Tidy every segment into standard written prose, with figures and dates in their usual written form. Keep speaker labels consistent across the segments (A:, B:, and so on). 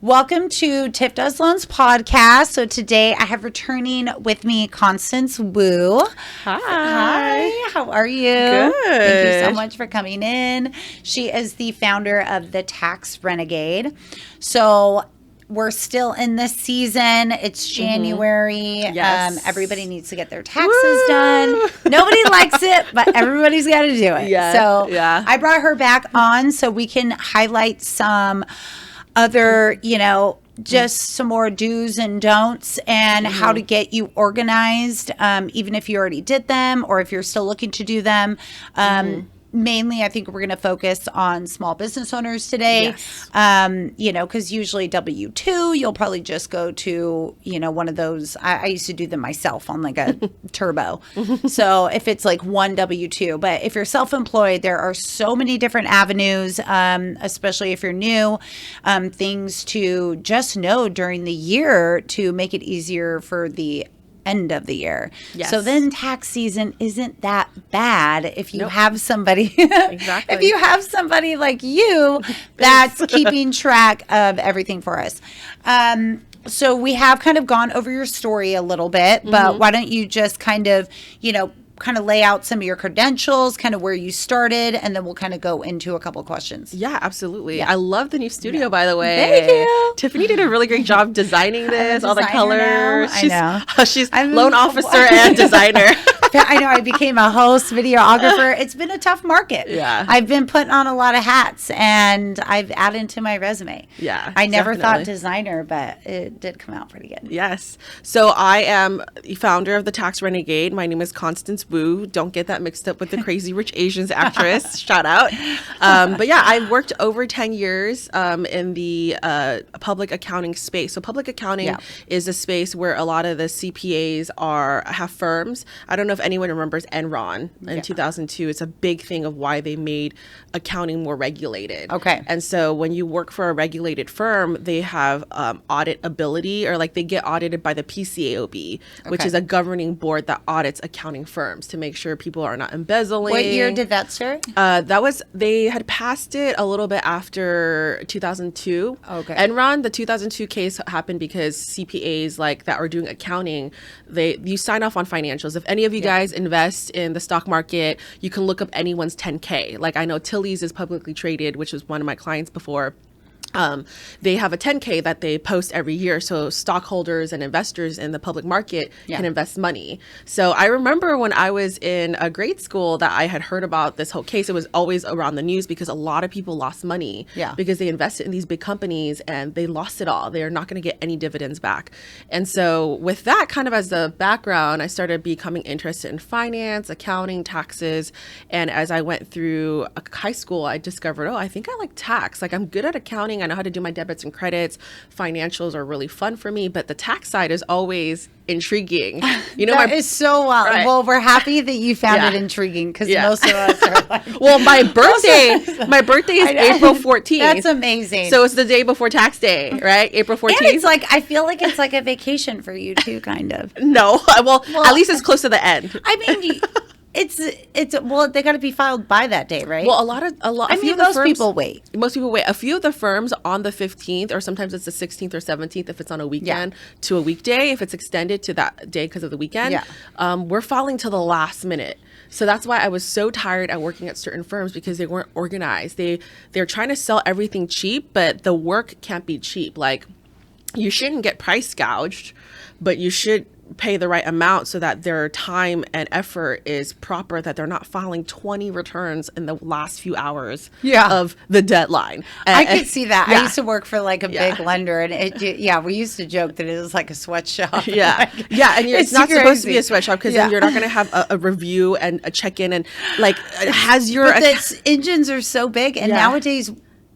A: Welcome to TiffDoesLoans Podcast. So today I have returning with me Constance Woo.
B: Hi.
A: How are you?
B: Good.
A: Thank you so much for coming in. She is the founder of the Tax Renegade. So we're still in this season. It's January.
B: Yes.
A: Everybody needs to get their taxes done. Nobody likes it, but everybody's got to do it.
B: Yeah.
A: So
B: Yeah.
A: I brought her back on so we can highlight some other, just some more do's and don'ts and how to get you organized, even if you already did them or if you're still looking to do them. Mainly, I think we're going to focus on small business owners today, because usually W-2, you'll probably just go to, one of those. I used to do them myself on like a turbo. So if it's like one W-2, but if you're self-employed, there are so many different avenues, especially if you're new, things to just know during the year to make it easier for the end of the year.
B: Yes.
A: So then tax season isn't that bad if you have somebody
B: Exactly.
A: if you have somebody like you that's keeping track of everything for us. So we have kind of gone over your story a little bit, but why don't you just kind of lay out some of your credentials, kind of where you started, and then we'll kind of go into a couple of questions.
B: Yeah, absolutely.
A: Yeah.
B: I love the new studio, by the way.
A: Thank you.
B: Tiffany did a really great job designing this, all the
A: designer now.
B: colors.
A: I know.
B: She's loan officer and designer.
A: I know. I became a host, videographer. It's been a tough market.
B: Yeah.
A: I've been putting on a lot of hats, and I've added to my resume.
B: Yeah,
A: I never thought
B: definitely.
A: designer, but it did come out pretty good.
B: Yes. So I am the founder of the Tax Renegade. My name is Constance Woo. Don't get that mixed up with the Crazy Rich Asians actress. Shout out. But yeah, I've worked over 10 years in the public accounting space. So public accounting is a space where a lot of the CPAs have firms. I don't know if anyone remembers Enron in 2002. It's a big thing of why they made accounting more regulated.
A: Okay.
B: And so when you work for a regulated firm, they have audit ability, or like they get audited by the PCAOB, which is a governing board that audits accounting firms to make sure people are not embezzling.
A: What year did that start?
B: They had passed it a little bit after 2002.
A: Okay.
B: Enron, the 2002 case happened because CPAs that are doing accounting, you sign off on financials. If any of you guys invest in the stock market, you can look up anyone's 10K. Like I know Tilly's is publicly traded, which was one of my clients before. They have a 10K that they post every year. So stockholders and investors in the public market can invest money. So I remember when I was in a grade school that I had heard about this whole case. It was always around the news because a lot of people lost money because they invested in these big companies and they lost it all. They're not going to get any dividends back. And so with that kind of as the background, I started becoming interested in finance, accounting, taxes. And as I went through high school, I discovered, I think I like tax. Like I'm good at accounting. I know how to do my debits and credits. Financials are really fun for me, but the tax side is always intriguing.
A: That is so wild.
B: Right.
A: Well, we're happy that you found it intriguing because most of us are like,
B: well, my birthday is April 14th.
A: That's amazing.
B: So it's the day before tax day, right? April 14th.
A: And it's like, I feel like it's like a vacation for you too, kind of.
B: No, well, at least it's close to the end.
A: I mean, they got to be filed by that day, right?
B: Well, most
A: people wait.
B: Most people wait. A few of the firms on the 15th, or sometimes it's the 16th or 17th if it's on a weekend to a weekday. If it's extended to that day because of the weekend, we're filing till the last minute. So that's why I was so tired at working at certain firms because they weren't organized. They're trying to sell everything cheap, but the work can't be cheap. Like you shouldn't get price gouged, but you should pay the right amount so that their time and effort is proper, that they're not filing 20 returns in the last few hours of the deadline.
A: I could see that. I used to work for like a big lender, and we used to joke that it was like a sweatshop.
B: And it's not supposed to be a sweatshop because then you're not going to have a review and a check-in and
A: the engines are so big, and nowadays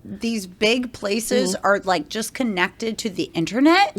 A: these big places are like just connected to the internet.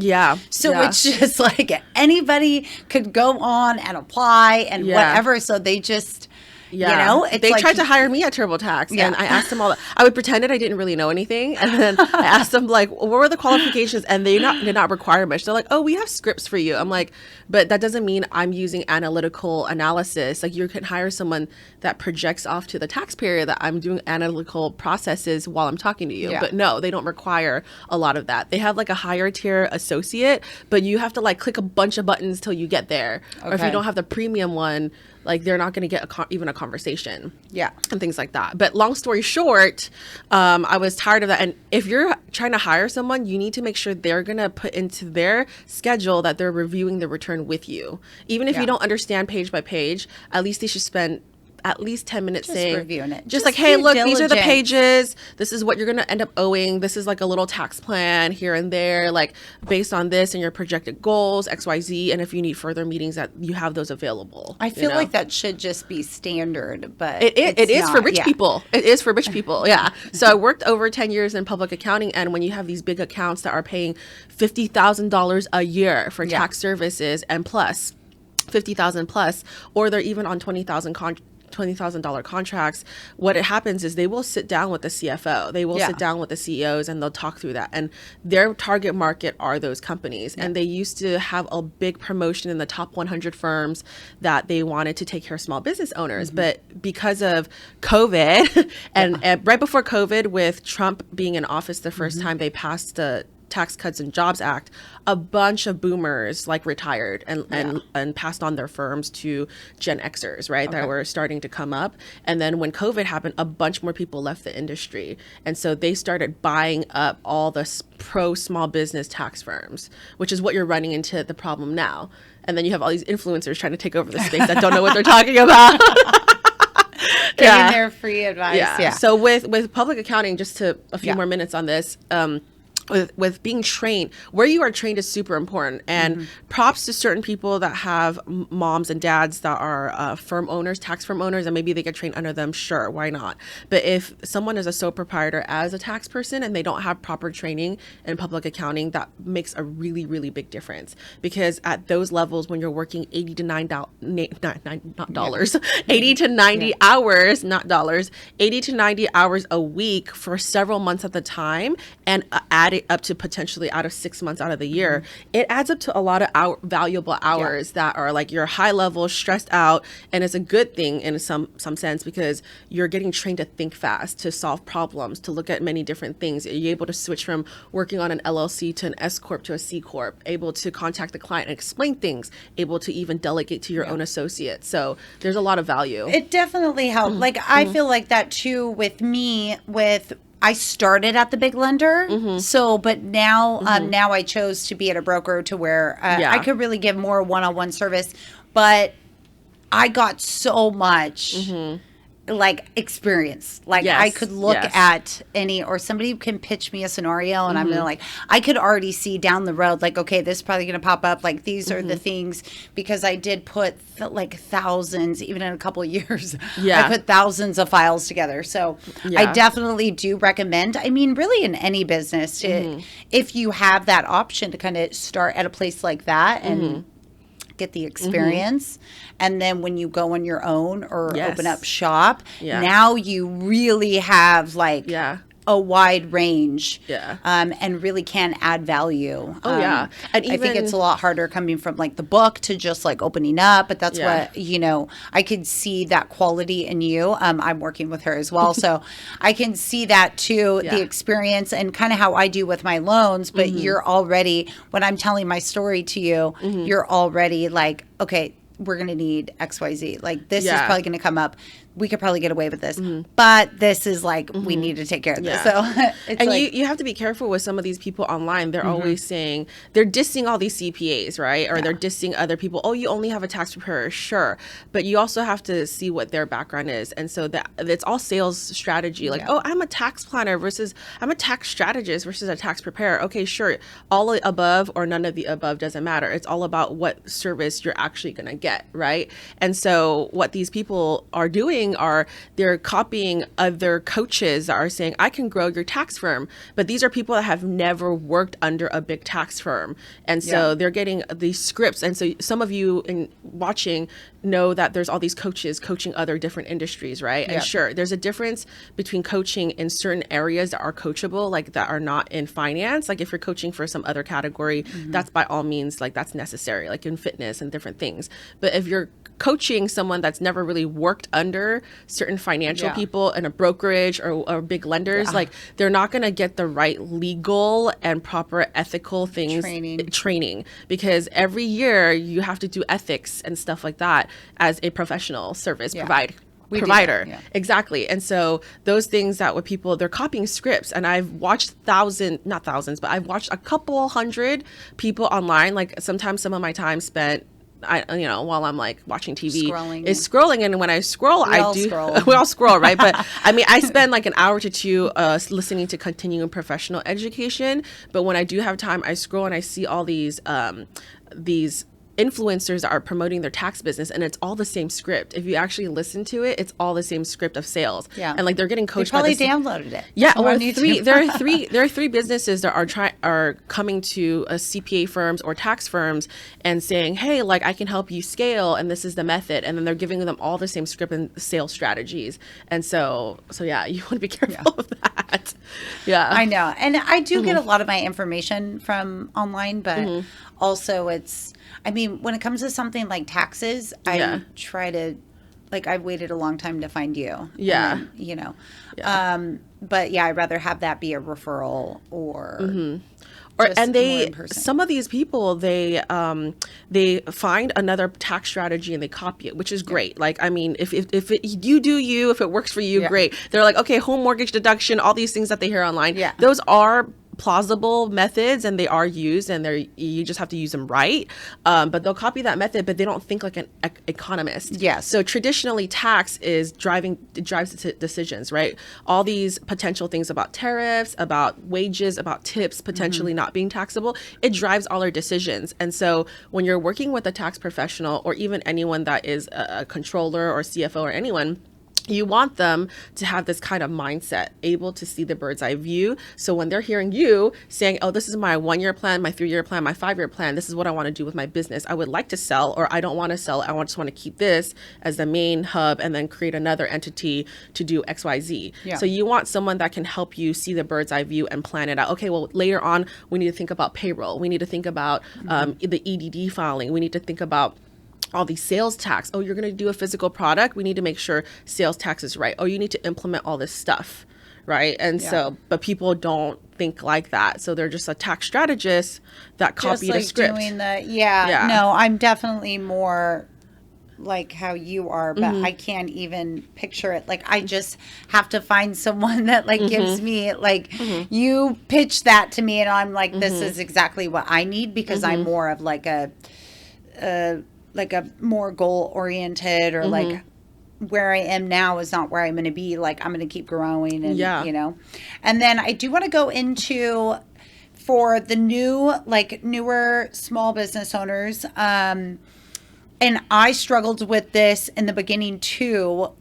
A: So it's just like anybody could go on and apply and whatever. So they just, It's
B: they
A: like,
B: tried to hire me at TurboTax, and I asked them all. I would pretend that I didn't really know anything, and then I asked them like, "What were the qualifications?" And they did not require much. They're like, "Oh, we have scripts for you." I'm like, "But that doesn't mean I'm using analytical analysis. Like, you can hire someone that projects off to the taxpayer that I'm doing analytical processes while I'm talking to you."
A: Yeah.
B: But no, they don't require a lot of that. They have like a higher tier associate, but you have to like click a bunch of buttons till you get there. Or if you
A: Okay.
B: don't have the premium one, like they're not going to get even a conversation.
A: Yeah.
B: And things like that. But long story short, I was tired of that. And if you're trying to hire someone, you need to make sure they're going to put into their schedule that they're reviewing the return with you. Even if you don't understand page by page, at least they should spend at least 10 minutes
A: Just
B: saying,
A: reviewing it.
B: Just
A: Just
B: like, hey,
A: be
B: look, these are the
A: diligent.
B: pages. This is what you're going to end up owing. This is like a little tax plan here and there, like based on this and your projected goals, XYZ. And if you need further meetings, that you have those available.
A: I feel like that should just be standard, but
B: It is for
A: not.
B: rich
A: Yeah.
B: people. It is for rich people. Yeah. So I worked over 10 years in public accounting. And when you have these big accounts that are paying $50,000 a year for tax services and plus 50,000 plus, or they're even on $20,000 contracts, what it happens is they will sit down with the CFO, they will sit down with the CEOs, and they'll talk through that. And their target market are those companies. And they used to have a big promotion in the top 100 firms that they wanted to take care of small business owners. But because of COVID and right before COVID, with Trump being in office the first time, they passed the Tax Cuts and Jobs Act, a bunch of boomers like retired and passed on their firms to Gen Xers, right? That were starting to come up. And then when COVID happened, a bunch more people left the industry. And so they started buying up all the pro small business tax firms, which is what you're running into the problem now. And then you have all these influencers trying to take over the space that don't know what they're talking about.
A: Getting their free advice. Yeah.
B: So with public accounting, just to a few
A: Yeah.
B: more minutes on this, with being trained, where you are trained is super important. And props to certain people that have moms and dads that are firm owners, tax firm owners, and maybe they get trained under them. Sure, why not? But if someone is a sole proprietor as a tax person and they don't have proper training in public accounting, that makes a really, really big difference. Because at those levels, when you're working 80 to 90 hours, not dollars, 80 to 90 hours a week for several months at the time, and add it up to potentially out of 6 months out of the year, it adds up to a lot of valuable hours that are like you're high level, stressed out, and it's a good thing in some sense because you're getting trained to think fast, to solve problems, to look at many different things. You're able to switch from working on an LLC to an S Corp to a C Corp, able to contact the client and explain things, able to even delegate to your own associate. So there's a lot of value.
A: It definitely helped. Like, I feel like that too with me, I started at the big lender. So, but now, now I chose to be at a broker to where I could really give more one-on-one service, but I got so much like experience. Like I could look at or somebody can pitch me a scenario and I'm gonna like, I could already see down the road, like, okay, this is probably gonna pop up. Like these are the things, because I did put like thousands, even in a couple of years, I put thousands of files together. So I definitely do recommend, I mean, really in any business, if you have that option to kind of start at a place like that and get the experience, and then when you go on your own or open up shop, now you really have like a wide range, and really can add value.
B: And
A: I think it's a lot harder coming from like the book to just like opening up, but that's what, you know, I could see that quality in you. I'm working with her as well, so I can see that too, the experience and kind of how I do with my loans, but you're already, when I'm telling my story to you, you're already like, okay, we're going to need XYZ. Like this is probably going to come up. We could probably get away with this, but this is like, we need to take care of this. So it's
B: and
A: like,
B: you have to be careful with some of these people online. They're always saying, they're dissing all these CPAs, right? Or they're dissing other people. Oh, you only have a tax preparer. Sure. But you also have to see what their background is. And so that it's all sales strategy. Like, oh, I'm a tax planner versus I'm a tax strategist versus a tax preparer. Okay, sure. All above or none of the above doesn't matter. It's all about what service you're actually going to get, right? And so what these people are doing are they're copying other coaches that are saying, I can grow your tax firm. But these are people that have never worked under a big tax firm. And so they're getting these scripts. And so some of you in watching know that there's all these coaches coaching other different industries, right? And sure, there's a difference between coaching in certain areas that are coachable, like that are not in finance. Like if you're coaching for some other category, that's by all means, like that's necessary, like in fitness and different things. But if you're coaching someone that's never really worked under certain financial people in a brokerage or big lenders, like they're not going to get the right legal and proper ethical things training, because every year you have to do ethics and stuff like that as a professional service provider. Exactly. And so those things that what people, they're copying scripts, and I've watched not thousands, but I've watched a couple hundred people online. Like sometimes some of my time spent while I'm like watching TV is scrolling. And when I scroll, we all scroll, right? But I mean, I spend like an hour to two listening to continuing professional education. But when I do have time, I scroll and I see all these influencers that are promoting their tax business, and it's all the same script. If you actually listen to it, it's all the same script of sales. And like they're getting coached.
A: They probably downloaded it.
B: There are three businesses that are coming to CPA firms or tax firms and saying, hey, like I can help you scale, and this is the method. And then they're giving them all the same script and sales strategies. And so yeah, you want to be careful of that. Yeah,
A: I know. And I do get a lot of my information from online, but also I mean, when it comes to something like taxes, I try to, like, I've waited a long time to find you.
B: Yeah.
A: And, but yeah, I'd rather have that be a referral or
B: some of these people, they find another tax strategy and they copy it, which is great. Like, I mean, if it works for you, great. They're like, okay, home mortgage deduction, all these things that they hear online. Those are plausible methods and they are used, and you just have to use them right. But they'll copy that method, but they don't think like an economist. So traditionally tax drives decisions, right? All these potential things about tariffs, about wages, about tips potentially not being taxable, it drives all our decisions. And so when you're working with a tax professional or even anyone that is a controller or CFO or anyone, you want them to have this kind of mindset, able to see the bird's eye view. So when they're hearing you saying, oh, this is my 1-year plan, my 3-year plan, my 5-year plan, this is what I want to do with my business. I would like to sell, or I don't want to sell. I just want to keep this as the main hub and then create another entity to do XYZ. So you want someone that can help you see the bird's eye view and plan it out. Okay, well, later on, we need to think about payroll. We need to think about the EDD filing. We need to think about all these sales tax. Oh, you're going to do a physical product. We need to make sure sales tax is right. Oh, you need to implement all this stuff, right? And so, but people don't think like that. So they're just a tax strategist that copied a script.
A: No, I'm definitely more like how you are, but I can't even picture it. Like, I just have to find someone that like gives me like, you pitch that to me and I'm like, this is exactly what I need, because I'm more of like a more goal oriented, or like where I am now is not where I'm going to be. Like, I'm going to keep growing and, and then I do want to go into for the newer small business owners. And I struggled with this in the beginning too.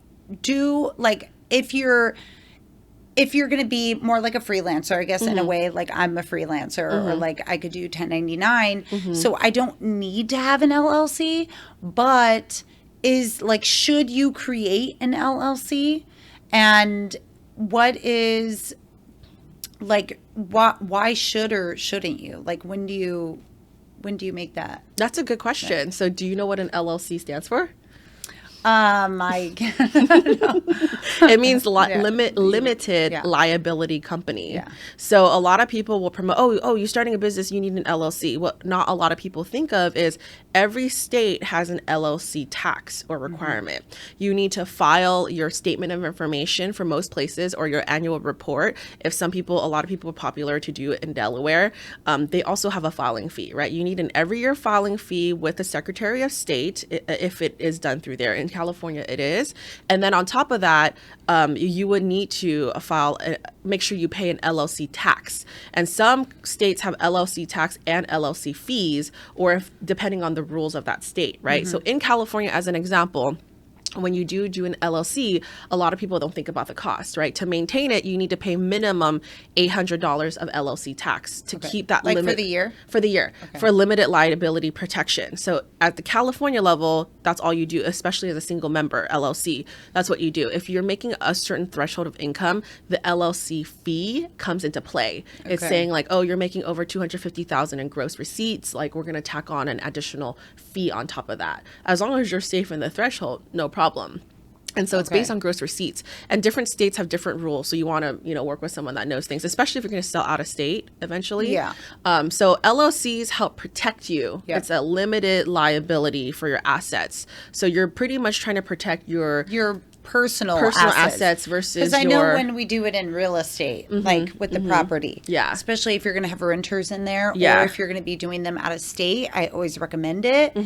A: If you're going to be more like a freelancer, I guess, in a way, like I'm a freelancer, or like I could do 1099. So I don't need to have an LLC, but should you create an LLC? And what is why should or shouldn't you? Like, when do you make that?
B: That's a good question. So do you know what an LLC stands for? It means limited liability company. So a lot of people will promote, oh, you're starting a business, you need an LLC. What not a lot of people think of is every state has an LLC tax or requirement. You need to file your statement of information for most places, or your annual report. A lot of people are popular to do it in Delaware. They also have a filing fee, right? You need an every year filing fee with the Secretary of State if it is done through there. And California it is. And then on top of that, you would need to make sure you pay an LLC tax. And some states have LLC tax and LLC fees, or depending on the rules of that state, right? So in California, as an example, when you do an LLC, a lot of people don't think about the cost, right? To maintain it, you need to pay minimum $800 of LLC tax to keep that
A: like
B: limit.
A: for the year?
B: For the year, for limited liability protection. So at the California level, that's all you do, especially as a single member LLC. That's what you do. If you're making a certain threshold of income, the LLC fee comes into play. It's saying like, oh, you're making over $250,000 in gross receipts. Like, we're going to tack on an additional fee on top of that. As long as you're safe in the threshold, no problem. And so it's based on gross receipts, and different states have different rules. So you want to, work with someone that knows things, especially if you're going to sell out of state eventually.
A: Yeah.
B: So LLCs help protect you.
A: Yep.
B: It's a limited liability for your assets. So you're pretty much trying to protect your
A: personal
B: assets versus
A: because I know when we do it in real estate, like with the property, especially if you're going to have renters in there, or if you're going to be doing them out of state, I always recommend it,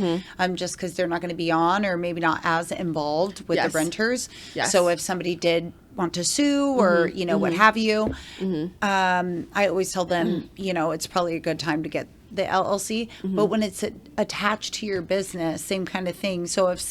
A: just because they're not going to be on, or maybe not as involved with the renters. So if somebody did want to sue or what have you, I always tell them it's probably a good time to get the LLC, but when it's attached to your business, same kind of thing. So if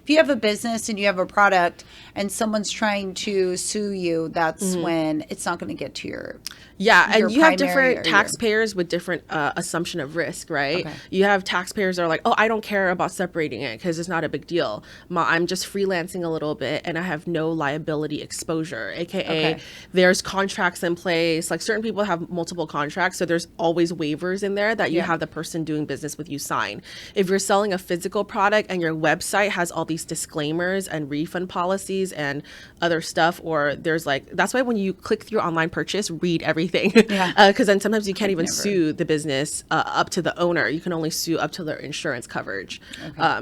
A: you have a business and you have a product and someone's trying to sue you, that's when it's not going to get to your
B: and you have different taxpayers with different assumption of risk, right? You have taxpayers that are like, oh, I don't care about separating it because it's not a big deal. I'm just freelancing a little bit and I have no liability exposure, aka there's contracts in place. Like, certain people have multiple contracts, so there's always waivers in there that you have the person doing business with you sign. If you're selling a physical product and your website has all these disclaimers and refund policies and other stuff, or there's that's why when you click through online purchase, read everything. Because then sometimes you can't even sue the business up to the owner. You can only sue up to their insurance coverage.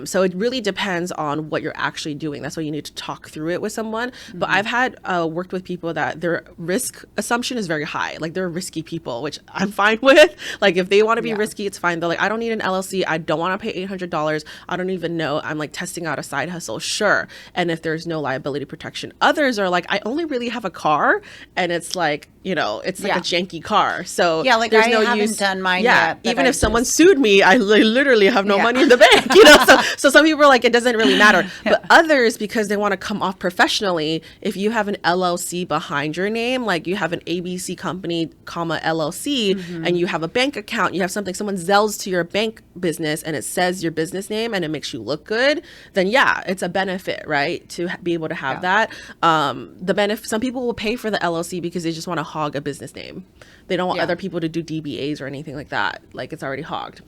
B: So it really depends on what you're actually doing. That's why you need to talk through it with someone. But I've had worked with people that their risk assumption is very high. Like, they're risky people, which I'm fine with. Like, if they want to be risky, it's fine. They're like, I don't need an LLC. I don't want to pay $800. I don't even know. I'm testing out a side hustle. Sure. And if there's no liability protection. Others are like, I only really have a car, and it's like, it's like a janky car. So
A: like,
B: there's
A: I
B: no
A: haven't
B: use.
A: done mine yet.
B: Even if someone sued me, I literally have no money in the bank. So some people are like, it doesn't really matter. But others, because they want to come off professionally, if you have an LLC behind your name, like you have an ABC company, LLC, and you have a bank account, you have something, someone Zells to your bank business and it says your business name and it makes you look good, then it's a benefit, right? To be able to have that. The benefit, some people will pay for the LLC because they just want to hog a business name. They don't want other people to do DBAs or anything like that. Like, it's already hogged.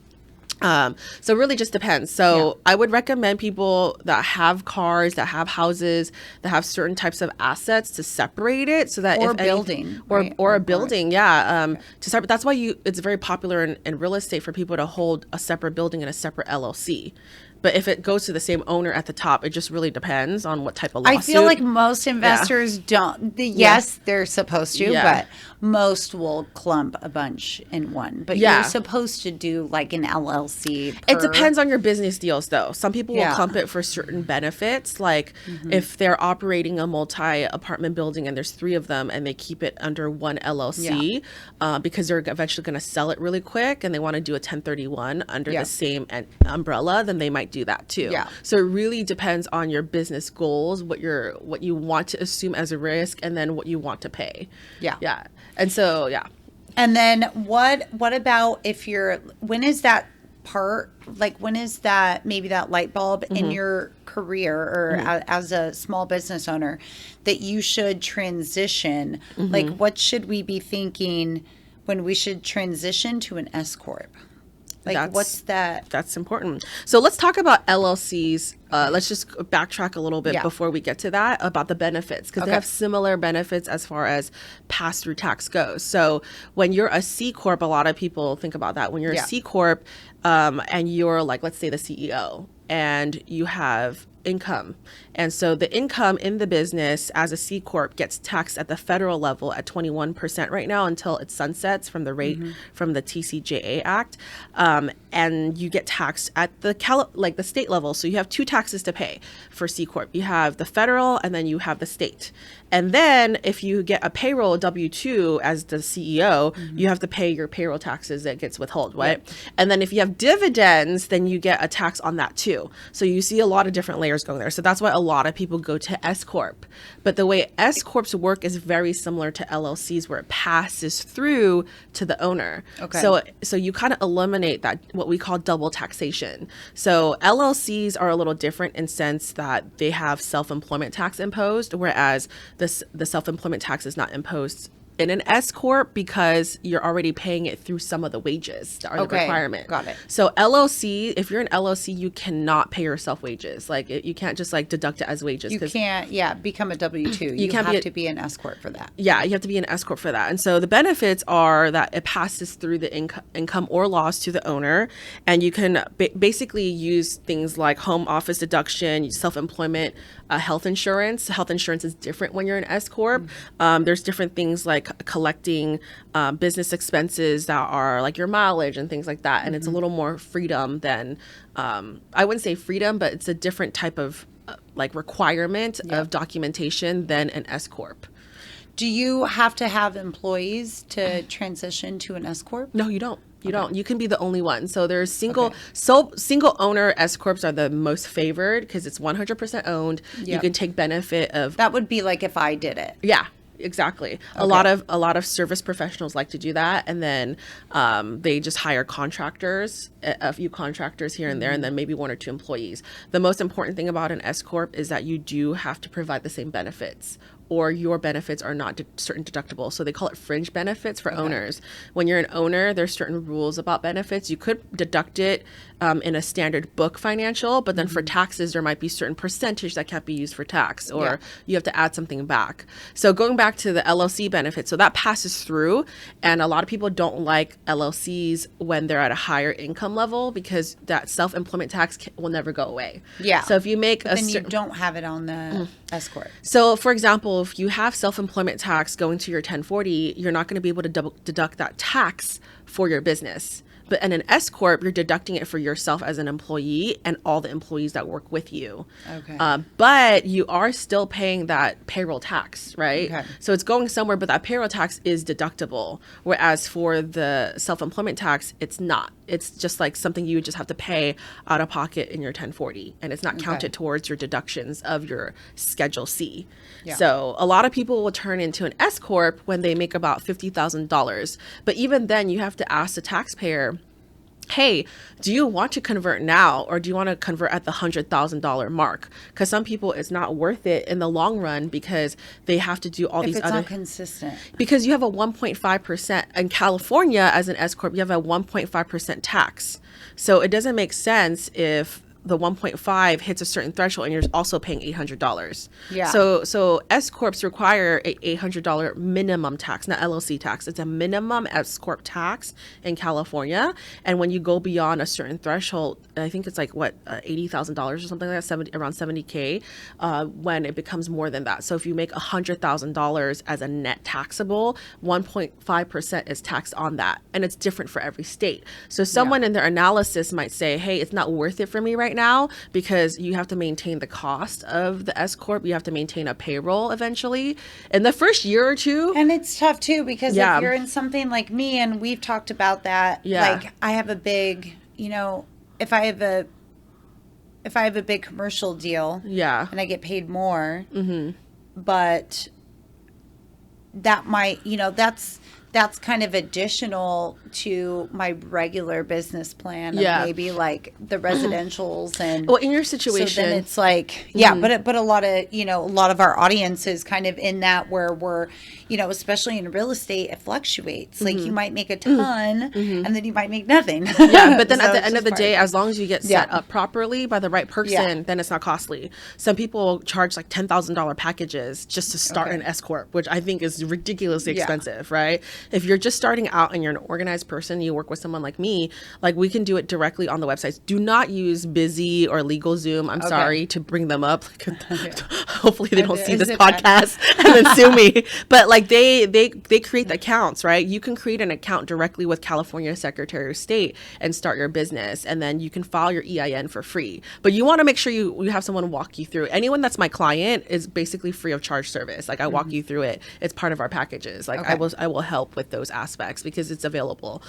B: So it really just depends. So I would recommend people that have cars, that have houses, that have certain types of assets to separate it, so that
A: or building
B: or a building, to separate. That's why it's very popular in real estate for people to hold a separate building and a separate LLC. But if it goes to the same owner at the top, it just really depends on what type of lawsuit.
A: I feel like most investors don't. Yes, they're supposed to, but most will clump a bunch in one. But you're supposed to do like an LLC.
B: It depends on your business deals, though. Some people will clump it for certain benefits. Like, if they're operating a multi-apartment building and there's 3 of them and they keep it under one LLC because they're eventually going to sell it really quick and they want to do a 1031 under the same umbrella, then they might do that too. So it really depends on your business goals, what you want to assume as a risk, and then what you want to pay. And so
A: and then what about if when is that part, like, when is that maybe that light bulb in your career or as a small business owner that you should transition? Like, what should we be thinking when we should transition to an S corp? Like, what's that?
B: That's important. So let's talk about LLCs. Let's just backtrack a little bit before we get to that, about the benefits, because they have similar benefits as far as pass-through tax goes. So when you're a C Corp, a lot of people think about that. When you're a C Corp and you're, like, let's say the CEO, and you have income. And so the income in the business as a C Corp gets taxed at the federal level at 21% right now until it sunsets from the rate from the TCJA Act. And you get taxed at the state level. So you have two taxes to pay for C Corp. You have the federal and then you have the state. And then if you get a payroll W-2 as the CEO, you have to pay your payroll taxes that gets withheld, right? Yep. And then if you have dividends, then you get a tax on that too. So you see a lot of different layers going there. So that's why a lot of people go to S Corp. But the way S Corps work is very similar to LLCs, where it passes through to the owner. Okay. So you kind of eliminate that, what we call double taxation. So LLCs are a little different in sense that they have self-employment tax imposed, whereas the self-employment tax is not imposed in an S Corp because you're already paying it through some of the wages that are the requirement.
A: Got it.
B: So LLC, if you're an LLC, you cannot pay yourself wages. Like you can't just like deduct it as wages.
A: You can't, become a W-2. You have to be an S Corp for that.
B: Yeah, you have to be an S Corp for that. And so the benefits are that it passes through the income or loss to the owner. And you can basically use things like home office deduction, self-employment, health insurance. Health insurance is different when you're an S Corp. There's different things like collecting business expenses that are like your mileage and things like that. And it's a little more freedom than, I wouldn't say freedom, but it's a different type of like requirement of documentation than an S Corp.
A: Do you have to have employees to transition to an S Corp?
B: No, you don't. You don't. You can be the only one. So there's single owner S Corps are the most favored because it's 100% owned. Yep. You can take benefit of.
A: That would be like if I did it.
B: Yeah. Exactly. Okay. A lot of service professionals like to do that, and then they just hire contractors, a few contractors here and there, and then maybe one or two employees. The most important thing about an S Corp is that you do have to provide the same benefits, or your benefits are not certain deductible. So they call it fringe benefits for owners. When you're an owner, there's certain rules about benefits. You could deduct it in a standard book financial, but then for taxes, there might be certain percentage that can't be used for tax, or you have to add something back. So going back to the LLC benefit, so that passes through, and a lot of people don't like LLCs when they're at a higher income level because that self-employment tax will never go away. Yeah. So if you make
A: then you don't have it on the S Corp.
B: So for example, if you have self-employment tax going to your 1040, you're not going to be able to deduct that tax for your business. But in an S Corp, you're deducting it for yourself as an employee and all the employees that work with you. Okay. But you are still paying that payroll tax, right? Okay. So it's going somewhere, but that payroll tax is deductible. Whereas for the self-employment tax, it's not. It's just like something you would just have to pay out of pocket in your 1040. And it's not counted towards your deductions of your Schedule C. Yeah. So a lot of people will turn into an S Corp when they make about $50,000. But even then, you have to ask the taxpayer, hey, do you want to convert now, or do you want to convert at the $100,000 mark? Because some people, it's not worth it in the long run because they have to do all these other.
A: If it's not consistent.
B: Because you have a 1.5% in California as an S Corp, you have a 1.5% tax. So it doesn't make sense if the 1.5 hits a certain threshold and you're also paying $800. Yeah. So S Corps require a $800 minimum tax, not LLC tax. It's a minimum S Corp tax in California. And when you go beyond a certain threshold, I think it's like $80,000 or something like that, around $70K, when it becomes more than that. So if you make $100,000 as a net taxable, 1.5% is taxed on that. And it's different for every state. So someone in their analysis might say, hey, it's not worth it for me right now because you have to maintain the cost of the S Corp. You have to maintain a payroll eventually in the first year or two.
A: And it's tough too because if you're in something like me, and we've talked about that, like I have a big, if I have a big commercial deal, and I get paid more, but that might, that's kind of additional to my regular business plan of maybe like the residentials and
B: in your situation,
A: so then it's like but a lot of our audience is kind of in that where we're especially in real estate, it fluctuates. Like you might make a ton and then you might make nothing.
B: But then at the end of the day, as long as you get set up properly by the right person, then it's not costly. Some people charge like $10,000 packages just to start an S Corp, which I think is ridiculously expensive, right? If you're just starting out and you're an organized person, you work with someone like me, like we can do it directly on the websites. Do not use Busy or LegalZoom. I'm sorry to bring them up. Hopefully they don't see this podcast and then sue me. But like they create the accounts, right? You can create an account directly with California Secretary of State and start your business, and then you can file your EIN for free. But you want to make sure you have someone walk you through. Anyone that's my client is basically free of charge service. Like I walk you through it. It's part of our packages. Like I will help with those aspects because it's available.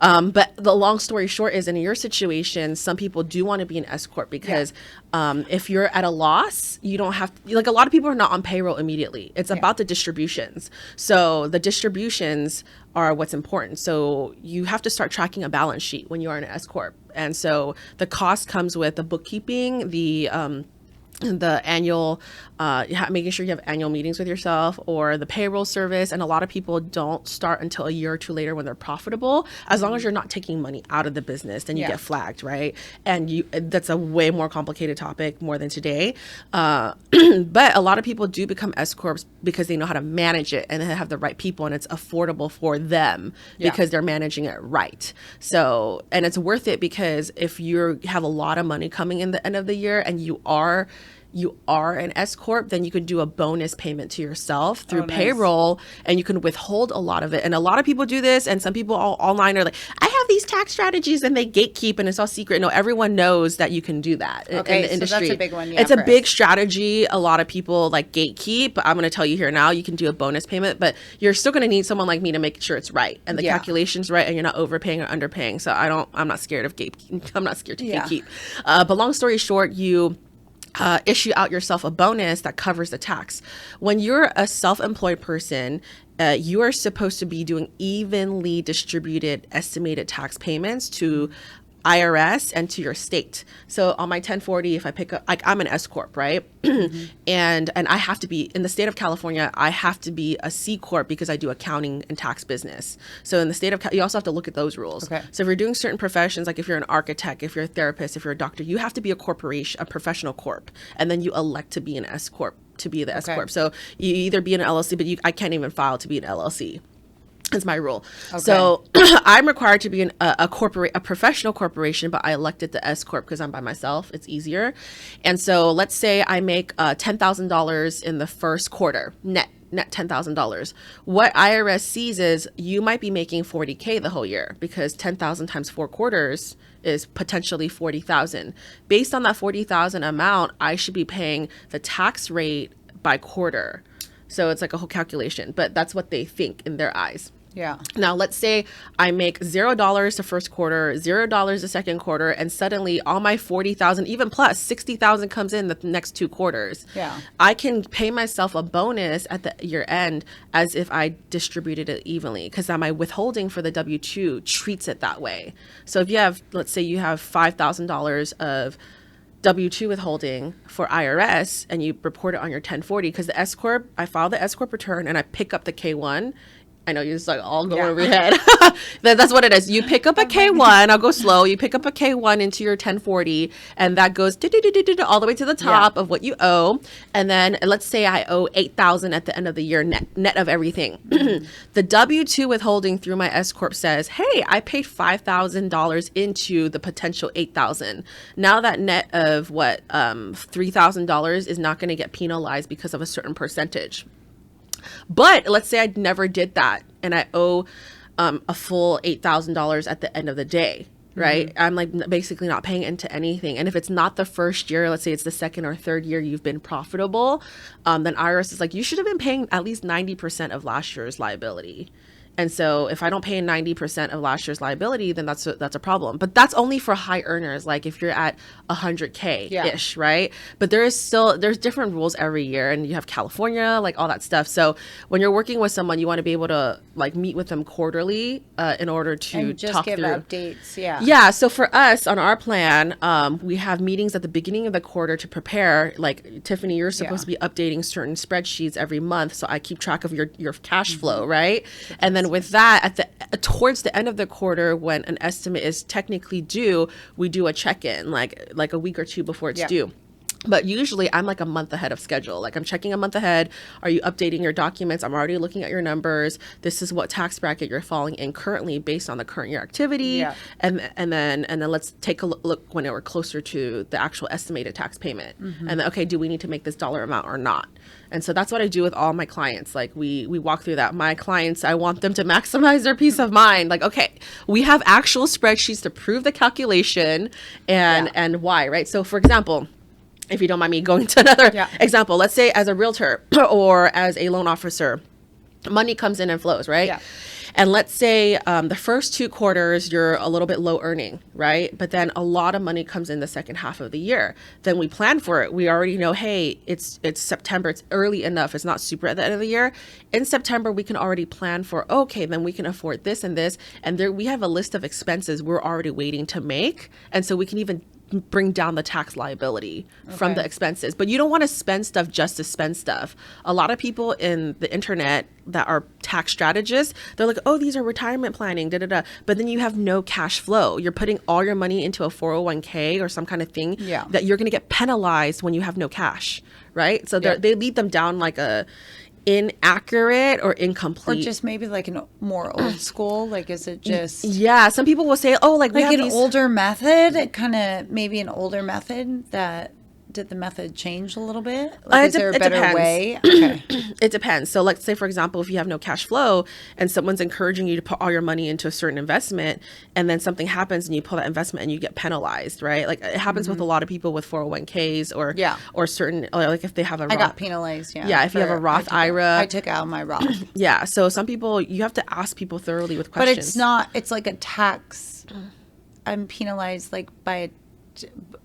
B: But the long story short is, in your situation, some people do want to be an S corp because if you're at a loss, you don't have to, like a lot of people are not on payroll immediately. It's about the distributions. So the distributions are what's important. So you have to start tracking a balance sheet when you are an S corp. And so the cost comes with the bookkeeping, the annual, making sure you have annual meetings with yourself, or the payroll service. And a lot of people don't start until a year or two later when they're profitable. As long as you're not taking money out of the business, then you get flagged, right? And that's a way more complicated topic more than today. But a lot of people do become S corps because they know how to manage it and they have the right people, and it's affordable for them because they're managing it right. So, and it's worth it because if you have a lot of money coming in the end of the year and you are an S corp, then you could do a bonus payment to yourself through payroll, and you can withhold a lot of it. And a lot of people do this, and some people online are like, I have these tax strategies, and they gatekeep, and it's all secret. No, everyone knows that you can do that in the industry. So
A: that's a big one.
B: It's a big strategy. A lot of people like gatekeep, but I'm going to tell you here now, you can do a bonus payment, but you're still going to need someone like me to make sure it's right and the calculation's right, and you're not overpaying or underpaying. So I'm not scared of gatekeep. I'm not scared to gatekeep. But long story short, you issue out yourself a bonus that covers the tax. When you're a self-employed person, you are supposed to be doing evenly distributed estimated tax payments to IRS and to your state. So on my 1040, if I pick up, like I'm an S corp, right? and I have to be in the state of California. I have to be a C corp because I do accounting and tax business. So in the state of you also have to look at those rules. So if you're doing certain professions, like if you're an architect, if you're a therapist, if you're a doctor, you have to be a corporation, a professional corp, and then you elect to be an S corp to be the S corp. So you either be an LLC, but I can't even file to be an LLC. That's my rule. So I'm required to be a professional corporation, but I elected the S corp because I'm by myself. It's easier. And so let's say I make $10,000 in the first quarter, net $10,000. What IRS sees is you might be making $40K the whole year, because 10,000 times 4 quarters is potentially 40,000. Based on that 40,000 amount, I should be paying the tax rate by quarter. So it's like a whole calculation, but that's what they think in their eyes. Now, let's say I make $0 the first quarter, $0 the second quarter, and suddenly all my 40,000, even plus 60,000 comes in the next 2 quarters. I can pay myself a bonus at the year end as if I distributed it evenly, because my withholding for the W-2 treats it that way. So if you have, let's say you have $5,000 of W-2 withholding for IRS and you report it on your 1040, because the S corp, I file the S corp return and I pick up the K1. I know you're just like all going over your head. That's what it is. You pick up a K1. I'll go slow. You pick up a K1 into your 1040, and that goes all the way to the top of what you owe. And then let's say I owe $8,000 at the end of the year, net of everything. The W-2 withholding through my S corp says, hey, I paid $5,000 into the potential $8,000. Now that net of $3,000 is not going to get penalized because of a certain percentage. But let's say I never did that and I owe a full $8,000 at the end of the day, right? I'm like basically not paying into anything. And if it's not the first year, let's say it's the second or third year you've been profitable, then IRS is like, you should have been paying at least 90% of last year's liability. And so if I don't pay 90% of last year's liability, then that's a problem. But that's only for high earners, like if you're at 100K-ish, right? But there's different rules every year, and you have California, like all that stuff. So when you're working with someone, you want to be able to like meet with them quarterly in order to
A: and just
B: talk
A: give
B: through
A: updates.
B: Yeah. So for us on our plan, we have meetings at the beginning of the quarter to prepare. Like Tiffany, you're supposed to be updating certain spreadsheets every month, so I keep track of your cash flow, right? And then with that, towards the end of the quarter, when an estimate is technically due, we do a check-in, like a week or two before it's due. But usually I'm like a month ahead of schedule. Like I'm checking a month ahead. Are you updating your documents? I'm already looking at your numbers. This is what tax bracket you're falling in currently based on the current year activity.
A: Yeah.
B: And then let's take a look when we're closer to the actual estimated tax payment. And then, okay, do we need to make this dollar amount or not? And so that's what I do with all my clients. Like we walk through that. My clients, I want them to maximize their peace of mind. Like, okay, we have actual spreadsheets to prove the calculation and why, right? So for example, if you don't mind me going to another example, let's say as a realtor or as a loan officer, money comes in and flows, right?
A: Yeah.
B: And let's say the first 2 quarters, you're a little bit low earning, right? But then a lot of money comes in the second half of the year. Then we plan for it. We already know, hey, it's September. It's early enough. It's not super at the end of the year. In September, we can already plan for, okay, then we can afford this and this. And there we have a list of expenses we're already waiting to make. And so we can even bring down the tax liability from the expenses. But you don't want to spend stuff just to spend stuff. A lot of people in the internet that are tax strategists, they're like, oh, these are retirement planning, da da da. But then you have no cash flow. You're putting all your money into a 401k or some kind of thing that you're going to get penalized when you have no cash, right? So they lead them down like a inaccurate or incomplete,
A: or just maybe like a more old school. Like, is it just
B: some people will say, oh, like we have
A: an
B: these
A: older method, kind of maybe an older method that did the method change a little bit? Like, is there a better way? Okay.
B: It depends. So let's say, for example, if you have no cash flow and someone's encouraging you to put all your money into a certain investment and then something happens and you pull that investment and you get penalized, right? Like it happens with a lot of people with 401ks or certain, like if they have a Roth.
A: I got penalized,
B: if you have a Roth IRA.
A: I took out my Roth.
B: So some people, you have to ask people thoroughly with questions.
A: But it's not, it's like a tax. I'm penalized like by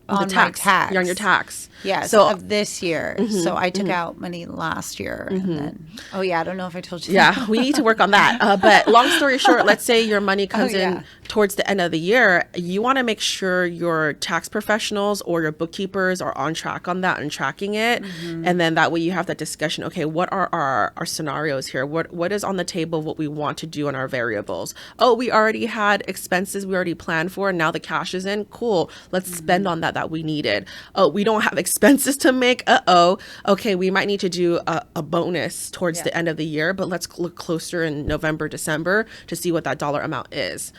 A: on my tax.
B: You're on your tax.
A: Yeah, so of this year. So I took out money last year. And then, I don't know if I told you that.
B: Yeah, we need to work on that. But long story short, let's say your money comes in towards the end of the year. You want to make sure your tax professionals or your bookkeepers are on track on that and tracking it. And then that way you have that discussion. Okay, what are our scenarios here? What is on the table, what we want to do on our variables? Oh, we already had expenses we already planned for, and now the cash is in. Cool. Let's spend on that we needed. Oh, we don't have expenses to make. Okay, we might need to do a bonus towards the end of the year, but let's look closer in November, December to see what that dollar amount is.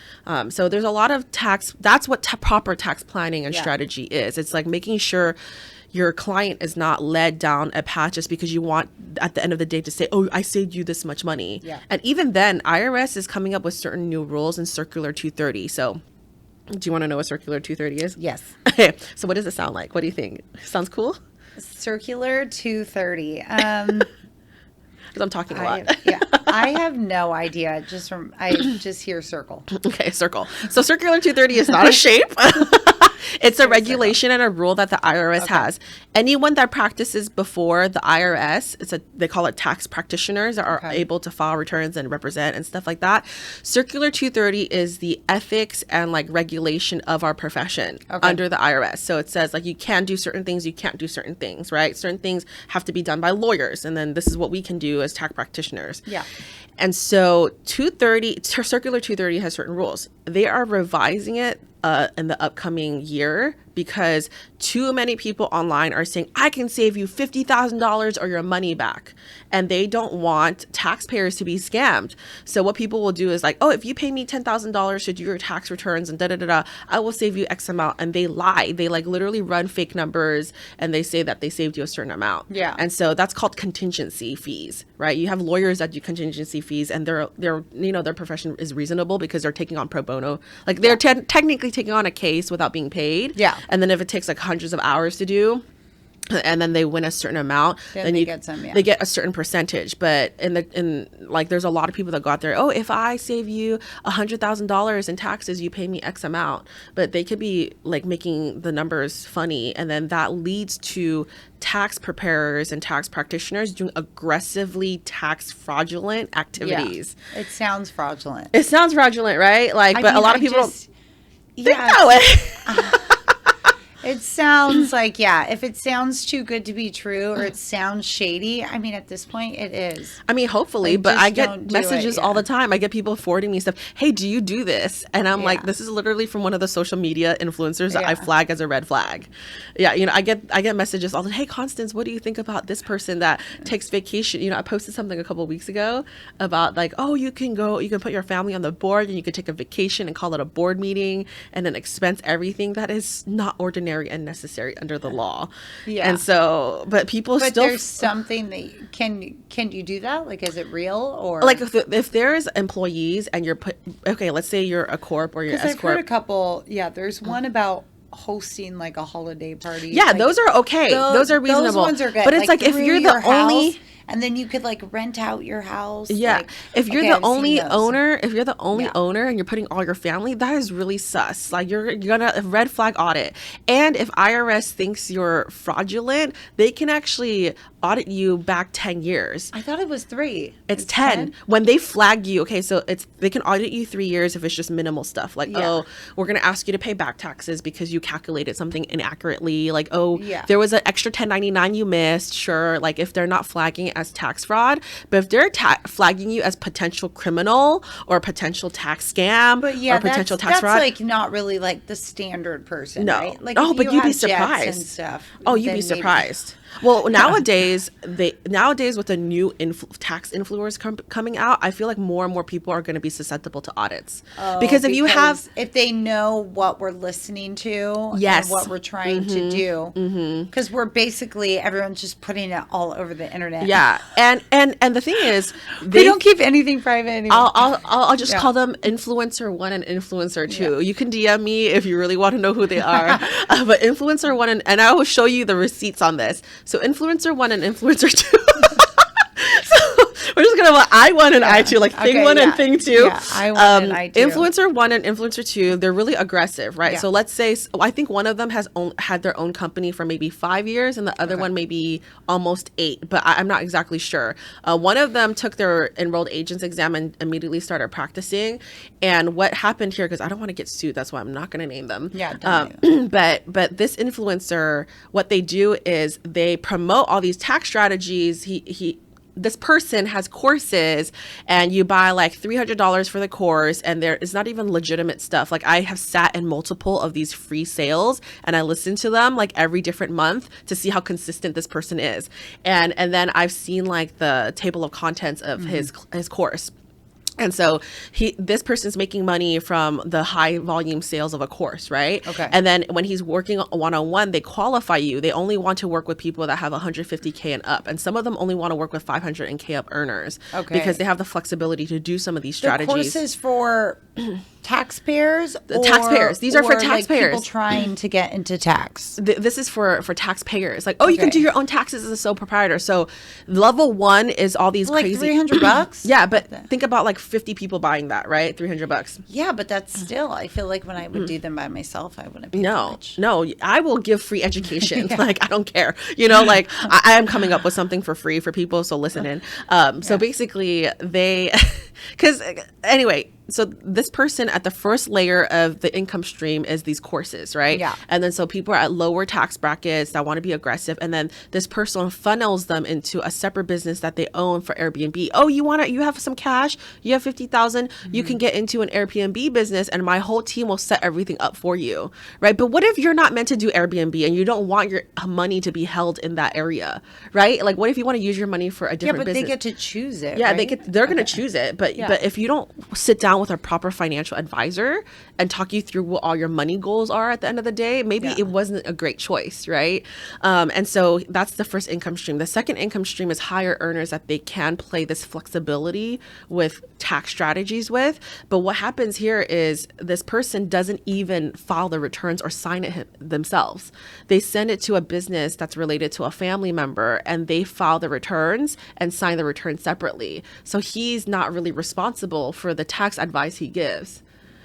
B: So there's a lot of tax. That's what proper tax planning and strategy is. It's like making sure your client is not led down a path just because you want at the end of the day to say, oh, I saved you this much money.
A: Yeah.
B: And even then, IRS is coming up with certain new rules in Circular 230. So do you want to know what Circular 230 is?
A: Yes.
B: Okay. So what does it sound like? What do you think? Sounds cool?
A: Circular 230.
B: Because I'm talking a lot.
A: I have no idea. I just hear circle.
B: Okay, circle. So Circular 230 is not a shape. It's a regulation and a rule that the IRS has. Anyone that practices before the IRS, they call it tax practitioners, that are able to file returns and represent and stuff like that. Circular 230 is the ethics and like regulation of our profession under the IRS. So it says like you can do certain things, you can't do certain things, right? Certain things have to be done by lawyers, and then this is what we can do as tax practitioners.
A: Yeah.
B: And so Circular 230 has certain rules. They are revising it in the upcoming year because too many people online are saying, I can save you $50,000 or your money back. And they don't want taxpayers to be scammed. So what people will do is like, oh, if you pay me $10,000 to do your tax returns and I will save you X amount. And they lie. They like literally run fake numbers and they say that they saved you a certain amount.
A: Yeah.
B: And so that's called contingency fees, right? You have lawyers that do contingency fees, and they're their profession is reasonable because they're taking on pro bono. Like they're technically taking on a case without being paid.
A: Yeah.
B: And then if it takes like hundreds of hours to do, and then they win a certain amount, then
A: they get some,
B: they get a certain percentage. But there's a lot of people that go out there, oh, if I save you $100,000 in taxes, you pay me X amount. But they could be like making the numbers funny, and then that leads to tax preparers and tax practitioners doing aggressively tax fraudulent activities.
A: Yeah. It sounds fraudulent.
B: It sounds fraudulent, right? Like, but a lot of people don't think that way.
A: It sounds like, yeah, if it sounds too good to be true or it sounds shady, I mean, at this point, it is.
B: I mean, hopefully,
A: Like,
B: but
A: just
B: I
A: don't
B: get
A: do
B: messages
A: it,
B: all
A: yeah.
B: the time. I get people forwarding me stuff. Hey, do you do this? And I'm like,
A: Yeah.
B: this is literally from one of the social media influencers that I
A: Yeah.
B: flag as a red flag. Yeah, you know, I get messages all the, hey, Constance, what do you think about this person that takes vacation? You know, I posted something a couple of weeks ago about like, oh, you can put your family on the board and you can take a vacation and call it a board meeting and then expense everything. That is not ordinary and necessary under the law.
A: Yeah.
B: And so, but people
A: But
B: still
A: there's something that can you do that? Like, is it real or
B: like if there's employees and you're okay, let's say you're a corp or you're
A: Because
B: S
A: I've heard a
B: corp.
A: couple. Yeah, there's one about hosting like a holiday party.
B: Yeah,
A: Like,
B: those are okay. Those are reasonable.
A: Those ones are good.
B: But it's like if
A: through
B: you're the
A: your
B: only
A: house, and then you could like rent out your house.
B: Yeah.
A: Like,
B: If you're
A: okay,
B: the
A: I've seen
B: only
A: those.
B: owner, if you're the only
A: Yeah.
B: owner and you're putting all your family, that is really sus. Like you're gonna red flag audit. And if IRS thinks you're fraudulent, they can actually audit you back 10 years.
A: I thought it was 3.
B: It's 10. When they flag you, okay, so they can audit you 3 years if it's just minimal stuff. Like,
A: Yeah.
B: oh, we're going to ask you to pay back taxes because you calculated something inaccurately. Like, oh,
A: Yeah.
B: there was an extra 1099 you missed. Sure, like if they're not flagging it as tax fraud, but if they're flagging you as potential criminal or potential tax scam
A: But yeah,
B: or potential
A: that's
B: tax fraud.
A: like not really like the standard person,
B: No.
A: right? Like,
B: Oh,
A: if
B: but
A: you
B: you'd be
A: have jets
B: surprised.
A: and stuff.
B: Oh, you'd
A: then
B: be
A: maybe.
B: surprised. Well, nowadays with the new tax influencers coming out, I feel like more and more people are going to be susceptible to audits.
A: Oh,
B: because
A: if they know what we're listening to,
B: Yes.
A: and what we're trying to do, because we're basically everyone's just putting it all over the internet.
B: yeah, and the thing is,
A: we don't keep anything private anymore.
B: I'll just
A: Yeah.
B: call them influencer 1 and influencer 2. You can DM me if you really want to know who they are. But influencer 1 and I will show you the receipts on this. So influencer 1 and influencer 2. So we're just gonna I1 and I2, like thing
A: Okay,
B: 1 and
A: yeah.
B: thing 2.
A: Yeah, I1 and I2.
B: Influencer 1 and influencer 2, they're really aggressive, right?
A: Yeah.
B: So let's say I think one of them has had their own company for maybe 5 years, and the other one maybe almost 8. But I'm not exactly sure. One of them took their enrolled agents exam and immediately started practicing. And what happened here, because I don't want to get sued, that's why I'm not going to name them.
A: Yeah, don't do
B: But this influencer, what they do is they promote all these tax strategies. This person has courses and you buy like $300 for the course and there is not even legitimate stuff. Like I have sat in multiple of these free sales and I listen to them like every different month to see how consistent this person is. And then I've seen like the table of contents of his course. And so this person's making money from the high volume sales of a course, right?
A: Okay.
B: And then when he's working one-on-one, they qualify you. They only want to work with people that have 150K and up. And some of them only want to work with 500K up earners.
A: Okay.
B: Because they have the flexibility to do some of these
A: the
B: strategies.
A: courses for taxpayers.
B: Taxpayers. These are for
A: or, like,
B: taxpayers.
A: people trying to get into tax.
B: This is for taxpayers. Like, oh, you can
A: Okay.
B: do your own taxes as a sole proprietor. So level 1 is all these
A: Like
B: crazy
A: $300.
B: Yeah, but think about like 50 people buying that, right? $300.
A: Yeah, but that's still. I feel like when I would do them by myself, I wouldn't. Pay that
B: No,
A: much.
B: no, I will give free education. Like, I don't care. You know, like I am coming up with something for free for people. So listen in. So basically anyway, so this person at the first layer of the income stream is these courses, right?
A: Yeah.
B: And then so people are at lower tax brackets that want to be aggressive. And then this person funnels them into a separate business that they own for Airbnb. Oh, you have some cash, you have 50,000, you can get into an Airbnb business and my whole team will set everything up for you, right? But what if you're not meant to do Airbnb and you don't want your money to be held in that area, right? Like what if you want to use your money for a
A: Yeah,
B: different
A: but
B: business?
A: they get to choose it.
B: Yeah,
A: right?
B: they're going to choose it, but
A: Yeah.
B: if you don't sit down with a proper financial advisor and talk you through what all your money goals are at the end of the day, maybe
A: Yeah.
B: it wasn't a great choice, right? And so that's the first income stream. The second income stream is higher earners that they can play this flexibility with tax strategies with. But what happens here is this person doesn't even file the returns or sign it themselves. They send it to a business that's related to a family member and they file the returns and sign the returns separately. So he's not really responsible for the tax advice he gives.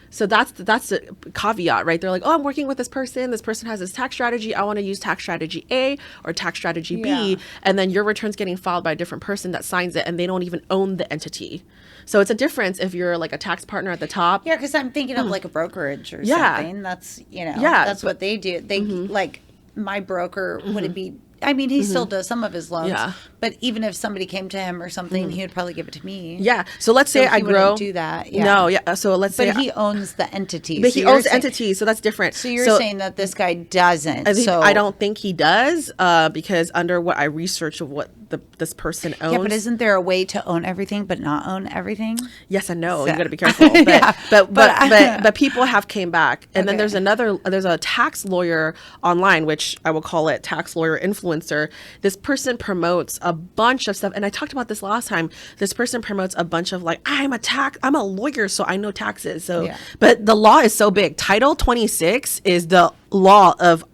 B: So that's the caveat, right? They're like, oh, I'm working with this person. This person has this tax strategy. I want to use tax strategy A or tax strategy B.
A: Yeah.
B: And then your return's getting filed by a different person that signs it, and they don't even own the entity. So it's a difference if you're like a tax partner at the top.
A: Yeah, because I'm thinking of like a brokerage or
B: Yeah.
A: something. That's,
B: Yeah,
A: that's what they do. They like my broker wouldn't be. I mean, he still does some of his loans,
B: Yeah.
A: but even if somebody came to him or something, he would probably give it to me.
B: Yeah. So let's say
A: So
B: I
A: he
B: grow.
A: wouldn't do that. Yeah.
B: No. Yeah. So let's say.
A: But he owns the entity.
B: But
A: So
B: he
A: you're
B: owns the
A: saying-
B: entity, so that's different.
A: So you're saying that this guy doesn't.
B: I don't think he does, because under what I researched of what this person owns.
A: Yeah, but isn't there a way to own everything but not own everything?
B: Yes and no.
A: So-
B: You got to be careful. But,
A: Yeah,
B: but people have came back, and then
A: Okay.
B: there's a tax lawyer online, which I will call it tax lawyer influencer. This person promotes a bunch of stuff, and I talked about this last time. This person promotes a bunch of like, I'm a lawyer, so I know taxes. So,
A: Yeah.
B: but the law is so big. Title 26 is the law of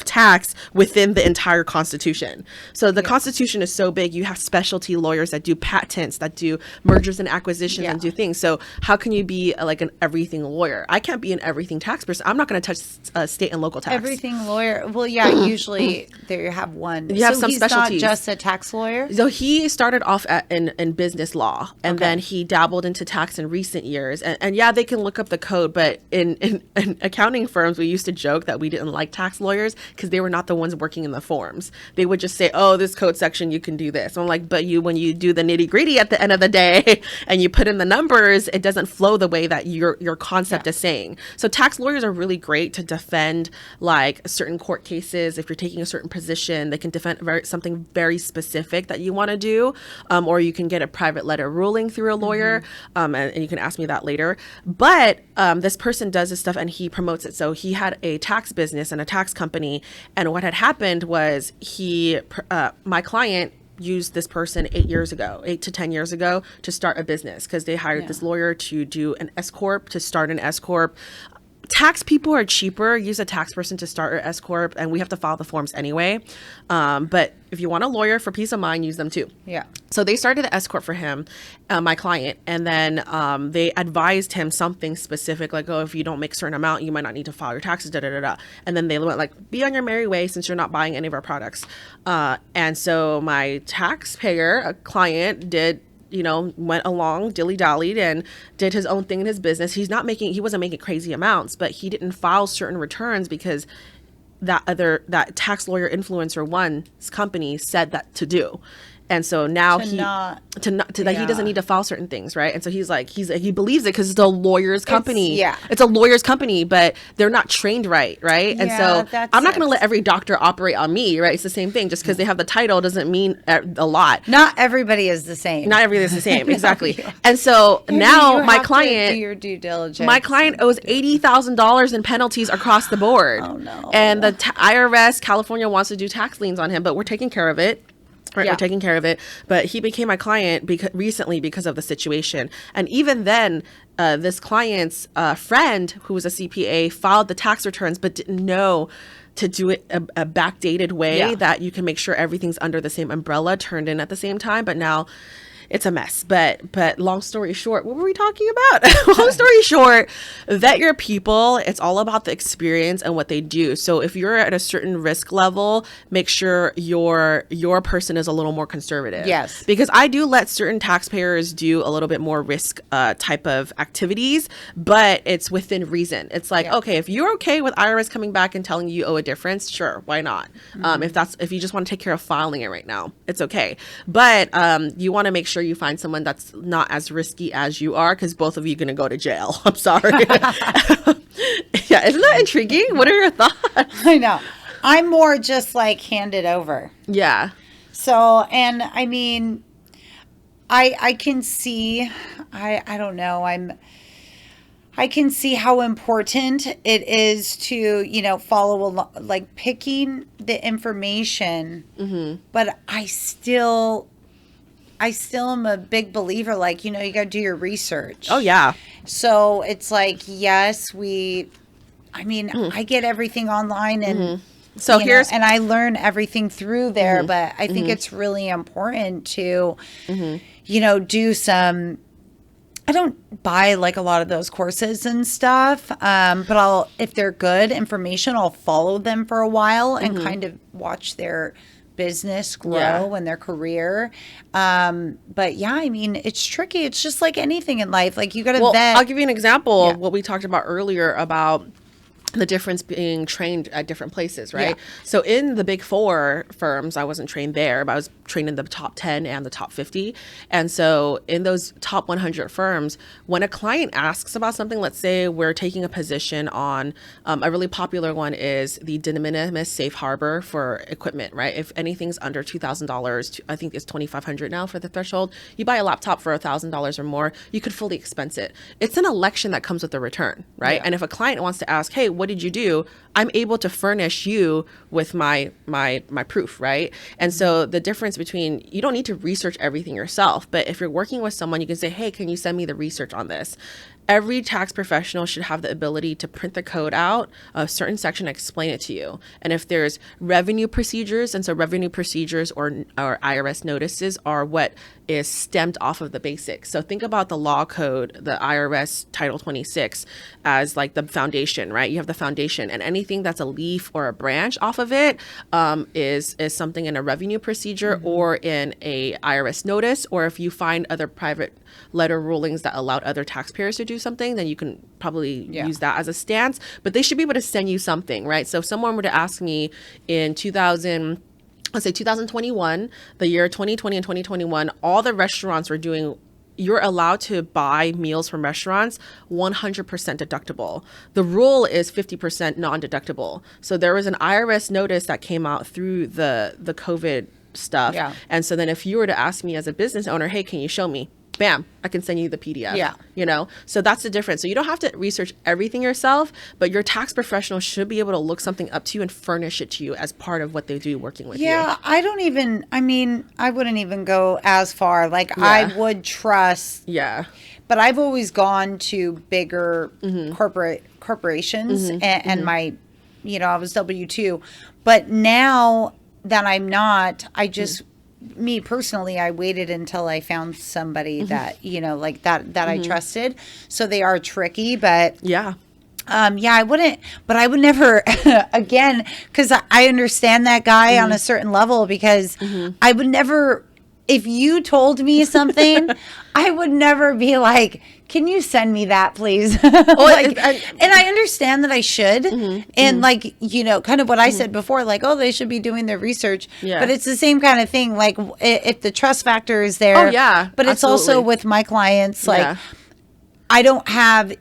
B: tax within the entire Constitution. So the Constitution is so big, you have specialty lawyers that do patents, that do mergers and acquisitions and do things. So how can you be like an everything lawyer? I can't be an everything tax person. I'm not going to touch state and local tax.
A: Everything lawyer. Well, yeah, usually there you have one.
B: You have
A: so
B: some
A: he's
B: specialties.
A: not just a tax lawyer?
B: So he started off in business law, and then he dabbled into tax in recent years. And yeah, they can look up the code, but in accounting firms, we used to joke that we didn't like tax lawyers because they were not the ones working in the forms. They would just say, oh, this code section, you can do this. I'm like, but when you do the nitty gritty at the end of the day and you put in the numbers, it doesn't flow the way that your concept is saying. So tax lawyers are really great to defend like certain court cases. If you're taking a certain position, they can defend something very specific that you want to do, or you can get a private letter ruling through a lawyer, and you can ask me that later. But this person does this stuff and he promotes it. So he had a tax business and a tax company, and what had happened was my client used this person 8 to 10 years ago to start a business because they hired this lawyer to do an S corp, to start an S corp. Tax people are cheaper. Use a tax person to start your S corp, and we have to file the forms anyway. But if you want a lawyer for peace of mind, use them too.
A: Yeah.
B: So they started the S corp for him, my client, and then they advised him something specific, like, oh, if you don't make a certain amount, you might not need to file your taxes. Da da da da. And then they went like, be on your merry way since you're not buying any of our products. And so my taxpayer, a client, went along, dilly-dallied, and did his own thing in his business. He wasn't making crazy amounts, but he didn't file certain returns because that tax lawyer influencer one's company said that to do. And so now he doesn't need to file certain things, right? And so he believes it because it's a lawyer's company. It's a lawyer's company, but they're not trained right? And so I'm not going to let every doctor operate on me, right? It's the same thing. Just because they have the title doesn't mean a lot.
A: Not everybody is the same.
B: Not everybody is the same, exactly. And so now my client,
A: do your due diligence.
B: my client owes $80,000 in penalties across the board.
A: Oh no!
B: And the IRS California wants to do tax liens on him, but we're taking care of it. Right, we're taking care of it. But he became my client recently because of the situation. And even then, this client's friend, who was a CPA, filed the tax returns, but didn't know to do it a backdated way that you can make sure everything's under the same umbrella, turned in at the same time. But now it's a mess. But long story short, what were we talking about? Long story short, vet your people. It's all about the experience and what they do. So if you're at a certain risk level, make sure your person is a little more conservative.
A: Yes.
B: Because I do let certain taxpayers do a little bit more risk type of activities, but it's within reason. It's like, okay, if you're okay with IRS coming back and telling you owe a difference, sure, why not? If you just want to take care of filing it right now, it's okay. But you want to make sure you find someone that's not as risky as you are, because both of you are going to go to jail. I'm sorry. Yeah, isn't that intriguing? What are your thoughts?
A: I know. I'm more just like hand it over.
B: Yeah.
A: So, and I mean, I can see, I don't know, I can see how important it is to, follow along, like picking the information, but I still am a big believer, like, you got to do your research.
B: Oh, yeah.
A: So it's like, yes, I get everything online and,
B: so
A: and I learn everything through there, but I think it's really important to, do some I don't buy like a lot of those courses and stuff, but if they're good information, I'll follow them for a while and kind of watch their business grow and their career. But yeah, I mean, it's tricky. It's just like anything in life. Like you got to vet.
B: I'll give you an example of what we talked about earlier about the difference being trained at different places, right?
A: Yeah.
B: So in the big four firms, I wasn't trained there, but I was trained in the top 10 and the top 50. And so in those top 100 firms, when a client asks about something, let's say we're taking a position on, a really popular one is the de minimis safe harbor for equipment, right? If anything's under $2,000, I think it's $2,500 now for the threshold, you buy a laptop for $1,000 or more, you could fully expense it. It's an election that comes with the return, right?
A: Yeah.
B: And if a client wants to ask, hey, what did you do? I'm able to furnish you with my proof, right? And so the difference between, you don't need to research everything yourself, but if you're working with someone, you can say, hey, can you send me the research on this? Every tax professional should have the ability to print the code out, a certain section, and explain it to you. And if there's revenue procedures, and so revenue procedures or IRS notices are what is stemmed off of the basics. So think about the law code, the IRS Title 26 as like the foundation, right? You have the foundation, and anything that's a leaf or a branch off of it is something in a revenue procedure or in a IRS notice, or if you find other private letter rulings that allowed other taxpayers to do something, then you can probably use that as a stance. But they should be able to send you something, right? So if someone were to ask me in 2021, the year 2020 and 2021, all the restaurants were doing, you're allowed to buy meals from restaurants 100% deductible. The rule is 50% non-deductible. So there was an IRS notice that came out through the COVID stuff.
A: Yeah.
B: And so then if you were to ask me as a business owner, hey, can you show me? Bam, I can send you the PDF.
A: Yeah.
B: You know, so that's the difference. So you don't have to research everything yourself, but your tax professional should be able to look something up to you and furnish it to you as part of what they do working with you.
A: Yeah, I wouldn't even go as far. Like I would trust.
B: Yeah.
A: But I've always gone to bigger corporations and my, I was W-2. But now that I'm not, I just, me personally, I waited until I found somebody that, like that I trusted. So they are tricky, but
B: yeah,
A: I wouldn't, but I would never, again, because I understand that guy on a certain level, because I would never, if you told me something, I would never be like, can you send me that, please? And I understand that I should. And like, kind of what I said before, like, oh, they should be doing their research.
B: Yeah.
A: But it's the same kind of thing. Like if the trust factor is there.
B: Oh, yeah.
A: But it's also
B: absolutely.
A: with my clients, like, I don't have,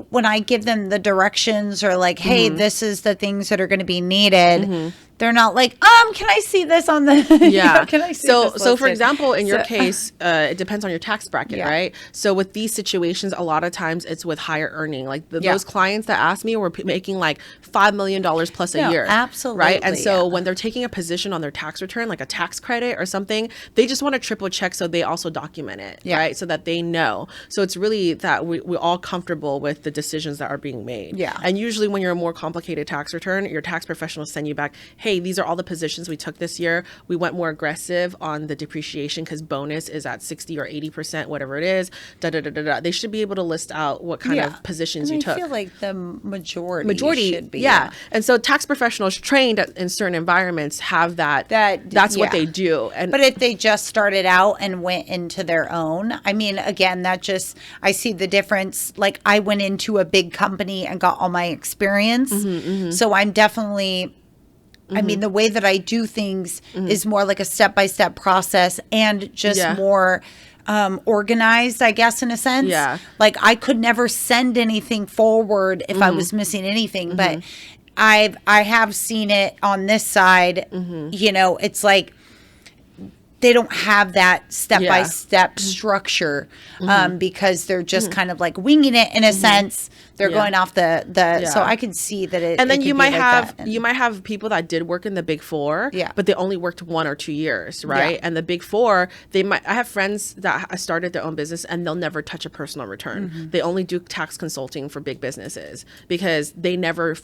A: when I give them the directions or like, hey, this is the things that are going to be needed. They're not like, can I see this on the,
B: yeah.
A: Can I see
B: so
A: this
B: for
A: listed?
B: example, in your case, it depends on your tax bracket, right? So with these situations, a lot of times it's with higher earning. Like those clients that asked me were making like $5 million plus a year.
A: Absolutely.
B: Right. And so when they're taking a position on their tax return, like a tax credit or something, they just want to triple check so they also document it, right? So that they know. So it's really that we're all comfortable with the decisions that are being made.
A: Yeah.
B: And usually when you're a more complicated tax return, your tax professional send you back, hey, these are all the positions we took this year. We went more aggressive on the depreciation because bonus is at 60 or 80%, whatever it is. They should be able to list out what kind of positions you took.
A: I feel like the majority should be.
B: Yeah. And so tax professionals trained in certain environments have that's what they do. And
A: but if they just started out and went into their own, I mean, again, I see the difference. Like I went into a big company and got all my experience. So I'm definitely, I mean, the way that I do things is more like a step-by-step process and just more organized, I guess, in a sense. Yeah. Like I could never send anything forward if I was missing anything, but I have seen it on this side. It's like they don't have that step-by-step structure because they're just kind of like winging it in a sense. They're going off so I can see that it.
B: And then
A: it
B: you
A: could
B: might
A: be like
B: have
A: that.
B: you might have people that did work in the Big Four, but they only worked 1 or 2 years, right?
A: Yeah.
B: And the Big Four, I have friends that started their own business and they'll never touch a personal return. They only do tax consulting for big businesses because they never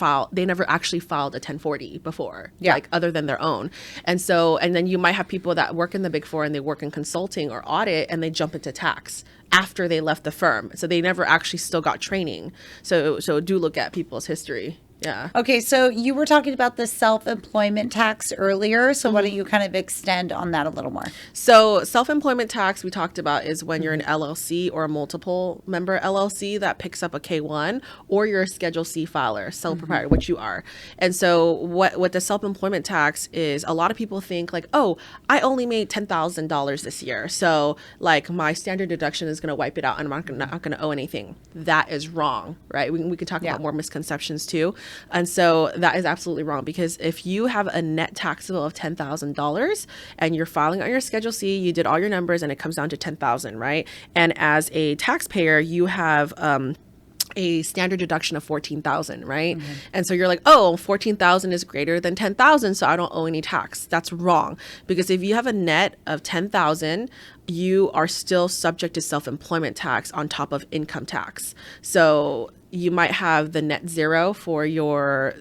B: actually filed a 1040 before, like other than their own. And then you might have people that work in the Big Four and they work in consulting or audit and they jump into tax after they left the firm. So they never actually still got training. So do look at people's history. Yeah.
A: Okay, so you were talking about the self-employment tax earlier. So why don't you kind of extend on that a little more?
B: So self-employment tax we talked about is when you're an LLC or a multiple member LLC that picks up a K-1, or you're a Schedule C filer, sole proprietor, which you are. And so what the self-employment tax is, a lot of people think like, oh, I only made $10,000 this year, so like my standard deduction is going to wipe it out and I'm not going to owe anything. That is wrong, right? We could talk about more misconceptions too. And so that is absolutely wrong, because if you have a net taxable of $10,000 and you're filing on your Schedule C, you did all your numbers and it comes down to $10,000, right? And as a taxpayer, you have a standard deduction of $14,000, right? And so you're like, oh, $14,000 is greater than $10,000, so I don't owe any tax. That's wrong, because if you have a net of $10,000, you are still subject to self-employment tax on top of income tax. So you might have the net zero for your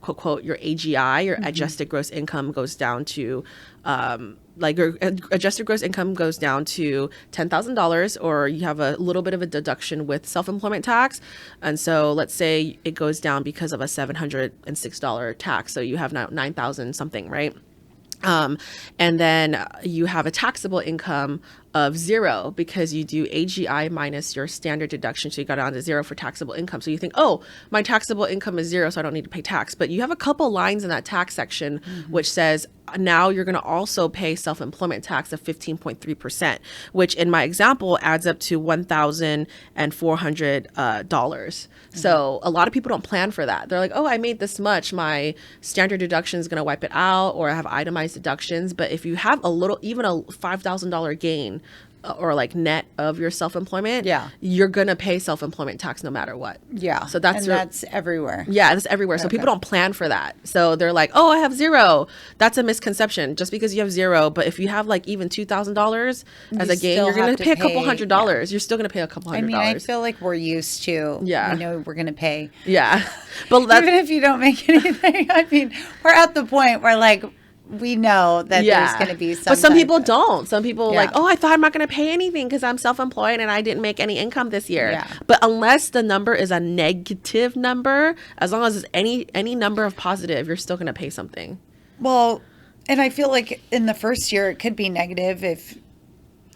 B: quote quote your AGI, your adjusted gross income goes down to like your adjusted gross income goes down to $10,000, or you have a little bit of a deduction with self-employment tax. And so let's say it goes down because of a $706 tax. So you have now 9,000 something, right? And then you have a taxable income of zero because you do AGI minus your standard deduction. So you got it down to zero for taxable income. So you think, oh, my taxable income is zero, so I don't need to pay tax. But you have a couple lines in that tax section which says now you're going to also pay self-employment tax of 15.3%, which in my example adds up to $1,400. So a lot of people don't plan for that. They're like, oh, I made this much. My standard deduction is going to wipe it out, or I have itemized deductions. But if you have a little, even a $5,000 gain or like net of your self-employment, you're going to pay self-employment tax no matter what.
A: Yeah.
B: So that's
A: that's everywhere.
B: Yeah, that's everywhere. So people don't plan for that. So they're like, oh, I have zero. That's a misconception. Just because you have zero, but if you have like even $2,000 as a gain, you're going to pay a couple $100. You're still going to pay a couple $100.
A: I mean, I feel like we're used to, we know we're going to pay.
B: Yeah. But that's,
A: even if you don't make anything, I mean, we're at the point where like, we know that there's going to be some.
B: But some people don't. Some people like, oh, I thought I'm not going to pay anything because I'm self-employed and I didn't make any income this year.
A: Yeah.
B: But unless the number is a negative number, as long as it's any number of positive, you're still going to pay something.
A: Well, and I feel like in the first year, it could be negative if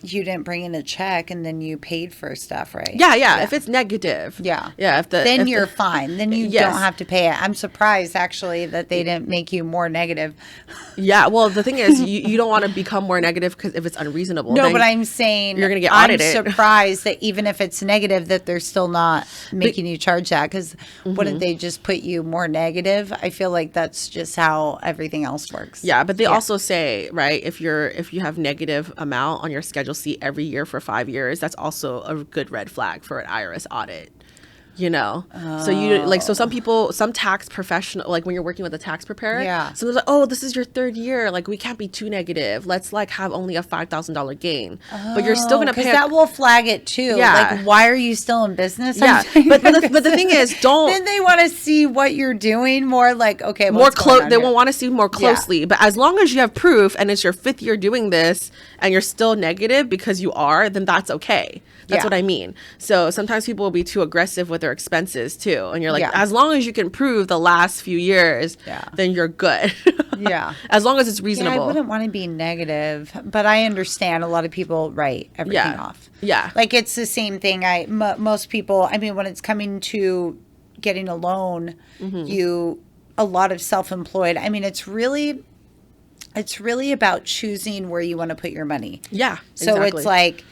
A: you didn't bring in a check and then you paid for stuff, right?
B: Yeah. If it's negative.
A: Yeah.
B: Then
A: you're fine. Then you don't have to pay it. I'm surprised actually that they didn't make you more negative.
B: Yeah. Well, the thing is, you don't want to become more negative because if it's unreasonable.
A: No, but I'm saying
B: you're going to get audited.
A: I'm surprised that even if it's negative, that they're still not making you charge that, because wouldn't they just put you more negative? I feel like that's just how everything else works.
B: Yeah, but they also say, right, if you have negative amount on your Schedule C every year for 5 years, that's also a good red flag for an IRS audit. So some tax professional, like when you're working with a tax preparer, so they're like, oh, this is your third year, like we can't be too negative, let's like have only a $5,000 gain, but you're still gonna pay,
A: because that will flag it too. Like, why are you still in business?
B: But the thing is,
A: then they want to see what you're doing more, like, okay,
B: more close, they will want to see more closely. But as long as you have proof and it's your 5th year doing this and you're still negative because you are, then that's okay. That's what I mean. So sometimes people will be too aggressive with their expenses too. And you're like, as long as you can prove the last few years, then you're good. As long as it's reasonable.
A: I wouldn't want to be negative, but I understand a lot of people write everything off. Like it's the same thing. Most people, I mean, when it's coming to getting a loan, a lot of self-employed, I mean, it's really about choosing where you want to put your money. So it's like,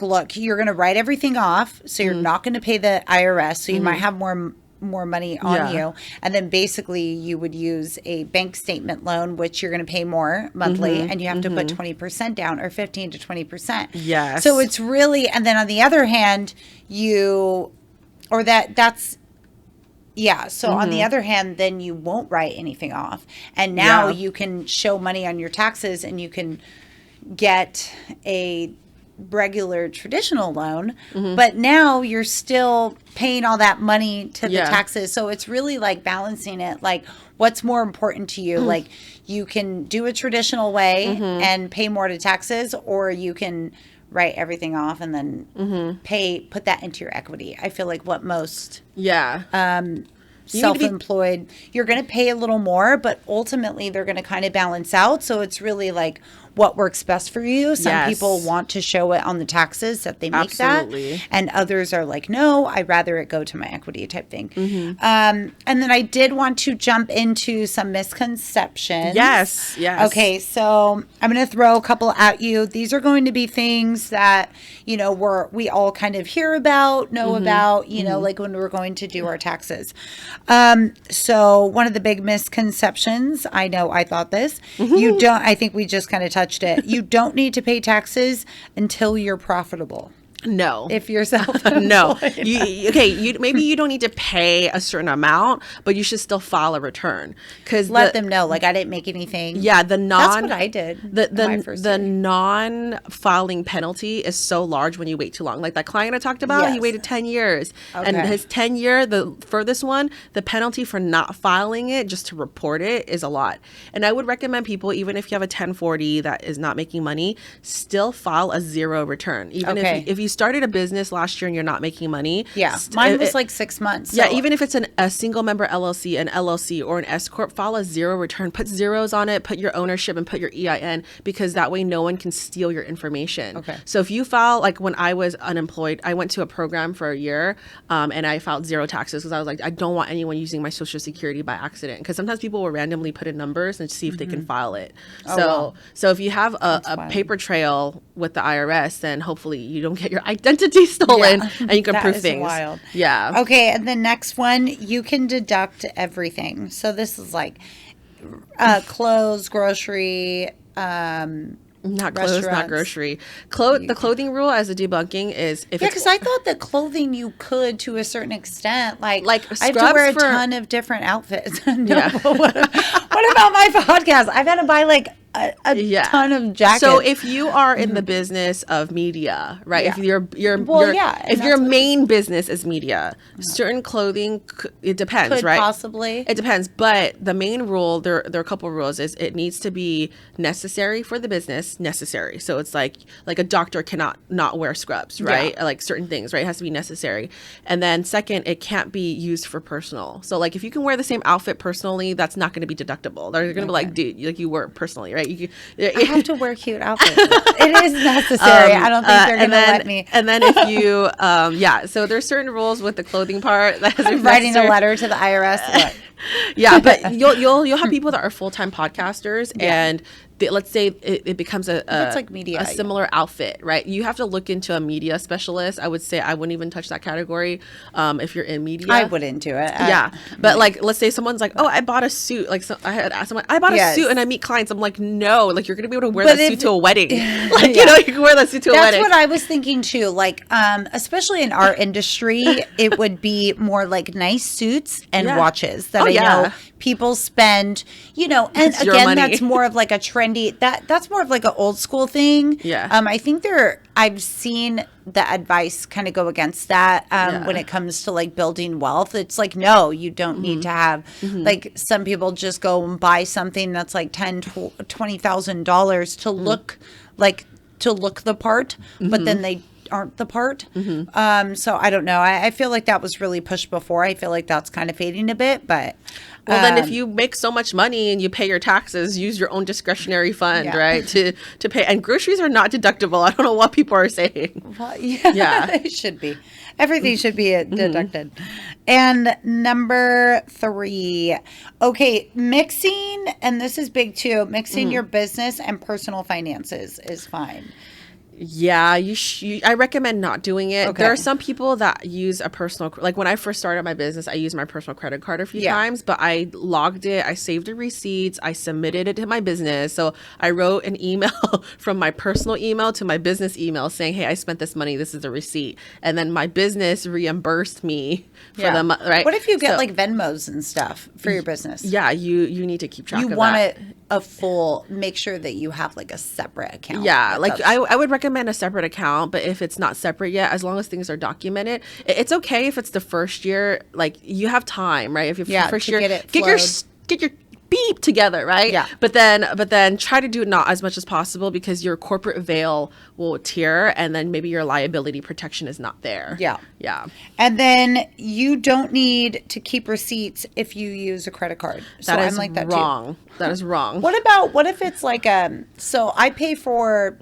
A: look, you're going to write everything off, so you're not going to pay the IRS, so you might have more money on you, and then basically you would use a bank statement loan, which you're going to pay more monthly, and you have to put 20% down, or 15 to 20%. So it's really, and then on the other hand, on the other hand, then you won't write anything off, and now you can show money on your taxes, and you can get a regular traditional loan, but now you're still paying all that money to the taxes. So it's really like balancing it, like what's more important to you. Like you can do a traditional way and pay more to taxes, or you can write everything off and then put that into your equity. I feel like what most self-employed, you're going to pay a little more, but ultimately they're going to kind of balance out. So it's really like what works best for you. Some people want to show it on the taxes that they make that, and others are like, no, I'd rather it go to my equity type thing. And then I did want to jump into some misconceptions.
B: Yes.
A: Okay, so I'm going to throw a couple at you. These are going to be things that, you know, we all kind of hear about, know about, you know, like when we're going to do our taxes. So one of the big misconceptions, I know I thought this, I think we just kind of touched it. You don't need to pay taxes until you're profitable.
B: No.
A: If you're self
B: No. Maybe you don't need to pay a certain amount, but you should still file a return. Because
A: let them know, like, I didn't make anything.
B: Yeah,
A: that's what I did.
B: The non-filing penalty is so large when you wait too long. Like that client I talked about, he waited 10 years. And his 10-year, the furthest one, the penalty for not filing it, just to report it, is a lot. And I would recommend people, even if you have a 1040 that is not making money, still file a zero return. Even if you started a business last year and you're not making money.
A: Yeah. Mine was like 6 months.
B: Yeah. Even if it's a single member LLC, an LLC, or an S Corp, file a zero return. Put zeros on it, put your ownership, and put your EIN, because that way no one can steal your information.
A: Okay.
B: So if you file, like when I was unemployed, I went to a program for a year and I filed zero taxes because I was like, I don't want anyone using my Social Security by accident. Because sometimes people will randomly put in numbers and see if they can file it. So if you have a paper trail with the IRS, then hopefully you don't get your identity stolen and you can prove things.
A: Wild.
B: Yeah.
A: Okay, and the next one, you can deduct everything. So this is like clothes, grocery,
B: not clothes, not grocery. The clothing rule as a debunking is
A: because I thought that clothing you could to a certain extent, like I have to
B: scrubs
A: wear a ton of different outfits. What about my podcast? I've had to buy like a ton of jackets.
B: So if you are in the business of media, right? If if your main business is media, certain clothing, it depends,
A: could
B: right?
A: Possibly.
B: It depends. But the main rule, there are a couple of rules, is it needs to be necessary for the business, necessary. So it's like a doctor cannot not wear scrubs, right? Like certain things, right? It has to be necessary. And then second, it can't be used for personal. So like if you can wear the same outfit personally, that's not going to be deductible. They're going to be like, dude, like you wear it personally, right?
A: I have to wear cute outfits. It is necessary. I don't think they're going to let me.
B: And then if you, so there's certain rules with the clothing part. That has
A: writing a letter to the IRS.
B: Yeah, but you'll have people that are full-time podcasters and let's say it becomes
A: it's like media,
B: a similar outfit, right? You have to look into a media specialist. I would say I wouldn't even touch that category if you're in media.
A: I wouldn't do it.
B: But like, let's say someone's like, oh, I bought a suit. Like, I had asked someone, I bought a suit, and I meet clients. I'm like, no, like you're gonna be able to wear that suit to a wedding. Like, you know, you can wear that suit to a wedding.
A: That's what I was thinking too. Like, especially in our industry, it would be more like nice suits and watches that I know people spend, you know, and again, that's more of like a trendy, that's more of like an old school thing.
B: Yeah.
A: I think I've seen the advice kind of go against that when it comes to like building wealth. It's like, no, you don't need to have, like some people just go and buy something that's like $20,000 to look the part, but then they aren't the part. So I don't know. I feel like that was really pushed before. I feel like that's kind of fading a bit, but
B: then if you make so much money and you pay your taxes, use your own discretionary fund, right? To pay. And groceries are not deductible. I don't know what people are saying.
A: Well, it should be. Everything should be deducted. And number 3, okay, mixing, and this is big too, mixing your business and personal finances is fine.
B: Yeah, I recommend not doing it. Okay. There are some people that use a personal, like when I first started my business, I used my personal credit card a few times, but I logged it, I saved the receipts, I submitted it to my business. So I wrote an email from my personal email to my business email saying, hey, I spent this money, this is the receipt. And then my business reimbursed me for the money, right?
A: What if you get like Venmos and stuff for your business?
B: Yeah, you need to keep track of that.
A: You want it make sure that you have like a separate account.
B: Yeah, like I would recommend a separate account, but if it's not separate yet, as long as things are documented, it's okay if it's the first year, like you have time, right? If you're first year, get your beep together, right?
A: Yeah.
B: But then try to do it not as much as possible, because your corporate veil will tear, and then maybe your liability protection is not there.
A: Yeah.
B: Yeah.
A: And then you don't need to keep receipts if you use a credit card. So
B: That is
A: I'm like that
B: wrong.
A: too.
B: That is wrong.
A: What if it's like so I pay for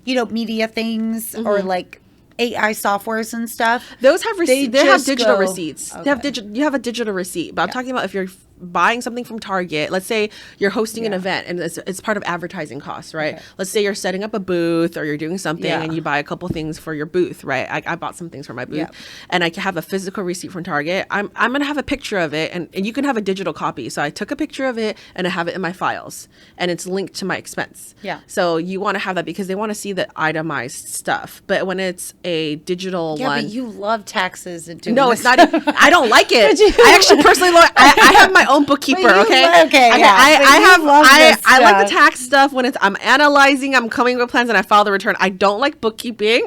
A: media things or like AI softwares and stuff.
B: Those have they have
A: just
B: digital
A: go-
B: receipts.
A: Okay.
B: You have a digital receipt. But I'm talking about if you're buying something from Target. Let's say you're hosting an event and it's part of advertising costs, right?
A: Okay.
B: Let's say you're setting up a booth or you're doing something
A: Yeah.
B: and you buy a couple things for your booth, right? I bought some things for my booth,
A: Yeah.
B: and I have a physical receipt from Target. I'm gonna have a picture of it, and you can have a digital copy. So I took a picture of it and I have it in my files, and it's linked to my expense.
A: Yeah.
B: So you want to have that because they want to see the itemized stuff. But when it's a digital
A: Yeah,
B: one,
A: but you love taxes and doing
B: no,
A: this.
B: it's not. I don't like it.
A: you-
B: I actually personally, I have my own bookkeeper.
A: But you
B: Okay.
A: okay, yeah,
B: I
A: but you
B: have.
A: love this
B: I like the
A: stuff.
B: tax stuff when I'm analyzing. I'm coming up with plans and I file the return. I don't like bookkeeping.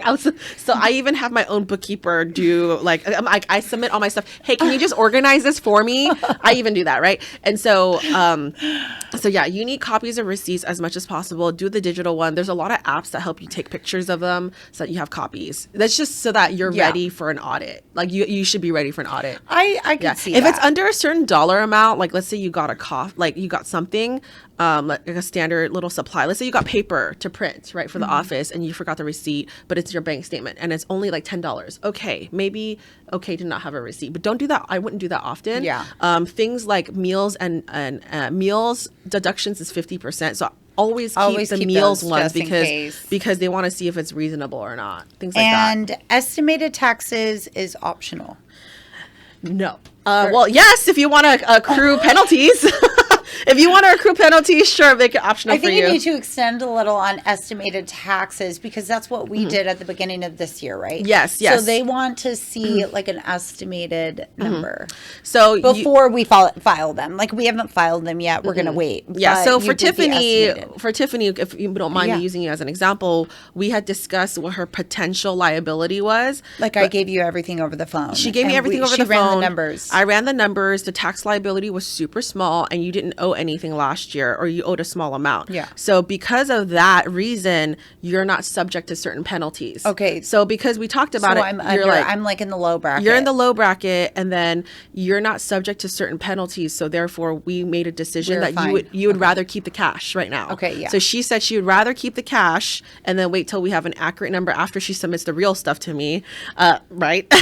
B: So I even have my own bookkeeper do I submit all my stuff. Hey, can you just organize this for me? I even do that, right? And so yeah, you need copies of receipts as much as possible. Do the digital one. There's a lot of apps that help you take pictures of them so that you have copies. That's just so that you're ready for an audit. Like you should be ready for an audit.
A: I can see
B: If
A: that.
B: it's under a certain dollar amount, like let's say you got you got something, like a standard little supply. Let's say you got paper to print, right, for the office, and you forgot the receipt, but it's your bank statement, and it's only like $10. Okay, maybe okay to not have a receipt, but don't do that. I wouldn't do that often.
A: Yeah.
B: Things like meals and meals deductions is 50%. So always keep the meals
A: those
B: ones
A: just in case.
B: because they want to see if it's reasonable or not. Things like that.
A: And estimated taxes is optional.
B: No. Well, yes, if you want to accrue penalties. If you want to accrue penalties, sure, make it optional
A: I
B: for
A: think
B: you.
A: you need to extend a little on estimated taxes because that's what we did at the beginning of this year, right?
B: Yes.
A: So they want to see like an estimated number
B: So
A: before we file them. Like we haven't filed them yet. We're going to wait.
B: Yeah.
A: But
B: So
A: you
B: for
A: did the
B: Tiffany, if you don't mind me using you as an example, we had discussed what her potential liability was.
A: Like I gave you everything over the phone.
B: She gave me
A: And
B: everything over the phone.
A: She ran the numbers.
B: I ran the numbers. The tax liability was super small, and you didn't owe anything last year, or you owed a small amount.
A: Yeah.
B: So because of that reason, you're not subject to certain penalties.
A: Okay.
B: So because we talked about
A: so
B: it,
A: I'm like in the low bracket.
B: You're in the low bracket, and then you're not subject to certain penalties. So therefore, we made a decision that you would rather keep the cash right now.
A: Okay, yeah.
B: So she said she would rather keep the cash and then wait till we have an accurate number after she submits the real stuff to me, right?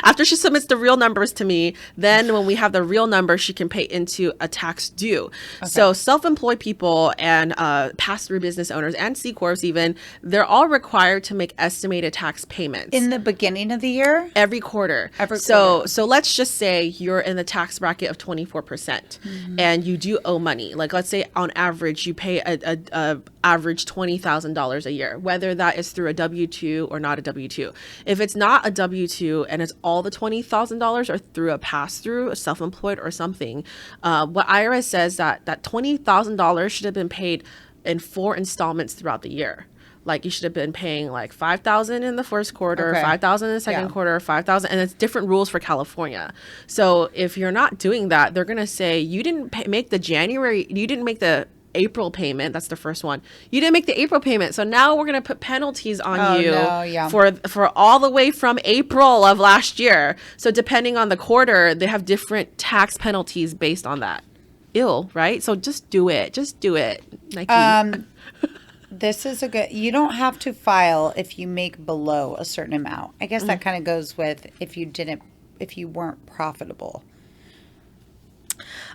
B: After she submits the real numbers to me, then when we have the real number, she can pay into a tax due. Okay. So self-employed people and pass-through business owners and C-Corps even, they're all required to make estimated tax payments.
A: In the beginning of the year?
B: Every quarter. So let's just say you're in the tax bracket of 24% and you do owe money. Like let's say on average, you pay a average $20,000 a year, whether that is through a W-2 or not a W-2. If it's not a W-2 and it's all the $20,000 or through a pass-through, a self-employed or something, what IRS says that $20,000 should have been paid in 4 installments throughout the year. Like you should have been paying like $5,000 in the first quarter, $5,000 in the second quarter, $5,000, and it's different rules for California. So if you're not doing that, they're gonna say you didn't make the April payment. That's the first one. You didn't make the April payment, so now we're gonna put penalties on for all the way from April of last year. So depending on the quarter, they have different tax penalties based on that. Ill, right? So just do it. Just do it, Nike.
A: This is you don't have to file if you make below a certain amount. I guess that kind of goes with if you weren't profitable.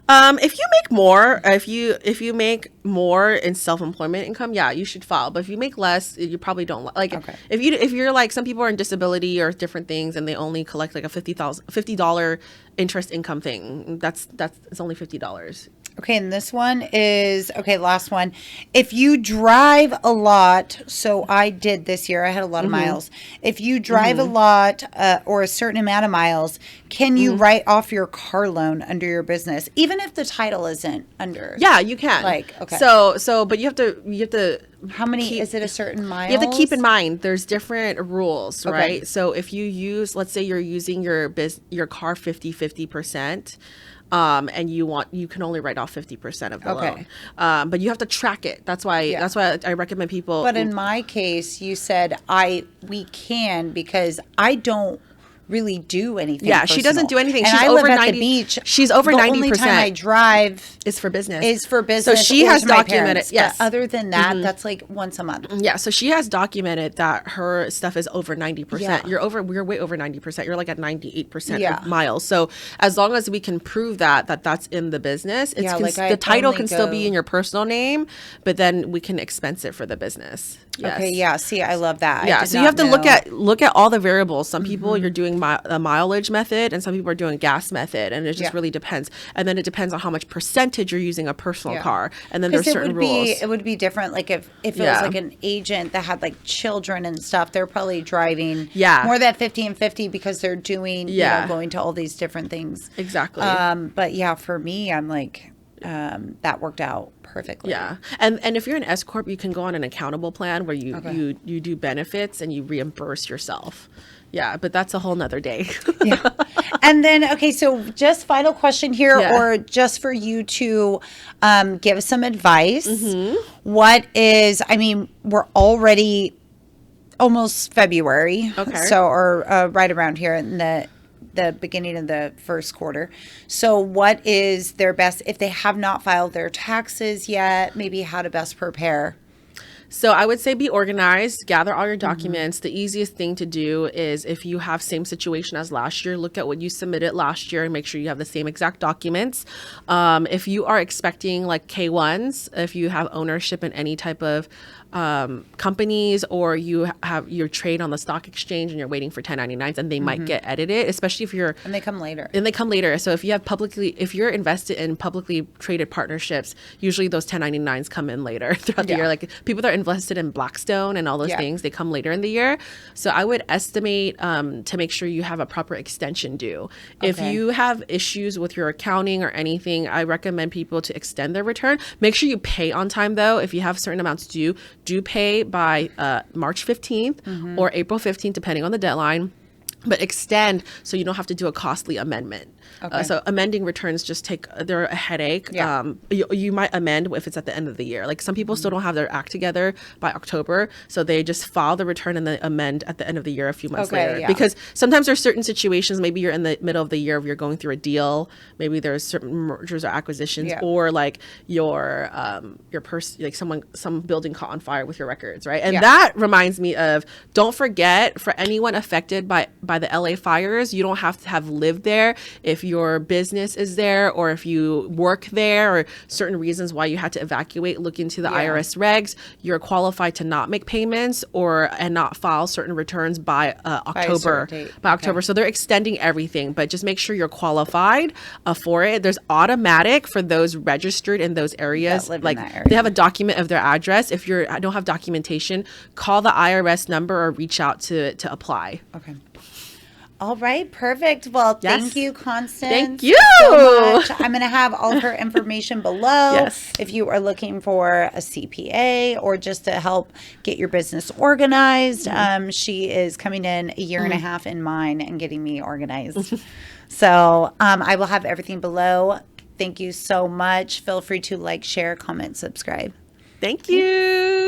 B: If you make more, if you make more in self-employment income, yeah, you should file. But if you make less, you probably don't like.
A: Okay.
B: If you're like some people are in disability or different things, and they only collect like a $50 interest income thing, that's it's only $50.
A: Okay, and this one is last one. If you drive a lot, so I did this year, I had a lot of miles. If you drive a lot or a certain amount of miles, can you write off your car loan under your business, even if the title isn't under?
B: Yeah, you can. But you have to.
A: How many is it? A certain miles?
B: You have to keep in mind there's different rules, right? So if you use, let's say you're using your car 50%. and you can only write off 50% of the loan. But you have to track it. That's why I recommend people.
A: But in my case, you said we can, because I don't really do anything.
B: Yeah, she doesn't do anything.
A: And
B: She's
A: I
B: over
A: live
B: 90.
A: at the beach.
B: She's over 90%.
A: The only time I drive
B: is for business.
A: So
B: she has documented.
A: Yes. But other than that, that's like once a month.
B: Yeah. So she has documented that her stuff is over 90%.
A: Yeah.
B: We're way over 90%. You're like at 98% of miles. So as long as we can prove that's in the business, the title can still be in your personal name, but then we can expense it for the business. Yes.
A: Okay. Yeah. See, I love that.
B: Yeah. So you have to look at all the variables. Some people you're doing a mileage method, and some people are doing gas method, and it just really depends. And then it depends on how much percentage you're using a personal car, and then there's certain rules.
A: It would be different. Like if it was like an agent that had like children and stuff, they're probably driving more than 50 and 50 because they're doing going to all these different things.
B: Exactly.
A: But yeah, for me, I'm like that worked out perfectly.
B: Yeah. And if you're an S corp, you can go on an accountable plan where you do benefits and you reimburse yourself. Yeah, but that's a whole nother day.
A: Yeah. And then, okay, so just final question here, or just for you to give us some advice. What is, I mean, we're already almost February. Okay. So, or right around here in the beginning of the first quarter. So what is their best, if they have not filed their taxes yet, maybe how to best prepare?
B: So I would say be organized, gather all your documents. The easiest thing to do is, if you have same situation as last year, look at what you submitted last year and make sure you have the same exact documents. If you are expecting like K1s, if you have ownership in any type of companies, or you have your trade on the stock exchange and you're waiting for 1099s, and they might get edited, especially if you're
A: and they come later.
B: So if you're invested in publicly traded partnerships, usually those 1099s come in later throughout the year. Like people that are invested in Blackstone and all those things, they come later in the year. So I would estimate to make sure you have a proper extension due. If you have issues with your accounting or anything, I recommend people to extend their return. Make sure you pay on time though. If you have certain amounts due, do pay by March 15th or April 15th, depending on the deadline. But extend so you don't have to do a costly amendment. So amending returns they're a headache. You might amend if it's at the end of the year. Like some people still don't have their act together by October, so they just file the return and then amend at the end of the year a few months later. Yeah. Because sometimes there's certain situations, maybe you're in the middle of the year, you're going through a deal, maybe there's certain mergers or acquisitions, or like your person, like some building caught on fire with your records, right? And that reminds me of, don't forget, for anyone affected by the LA fires, you don't have to have lived there. If your business is there, or if you work there, or certain reasons why you had to evacuate, look into the IRS regs. You're qualified to not make payments and not file certain returns by October. By October. So they're extending everything, but just make sure you're qualified for it. There's automatic for those registered in those areas. Like they have a document of their address. If I don't have documentation, call the IRS number or reach out to apply.
A: Okay. All right, perfect. Well, thank you, Constance.
B: Thank you
A: so much. I'm going to have all of her information below. If you are looking for a CPA or just to help get your business organized, she is coming in a year and a half in mine and getting me organized. So I will have everything below. Thank you so much. Feel free to like, share, comment, subscribe.
B: Thank you.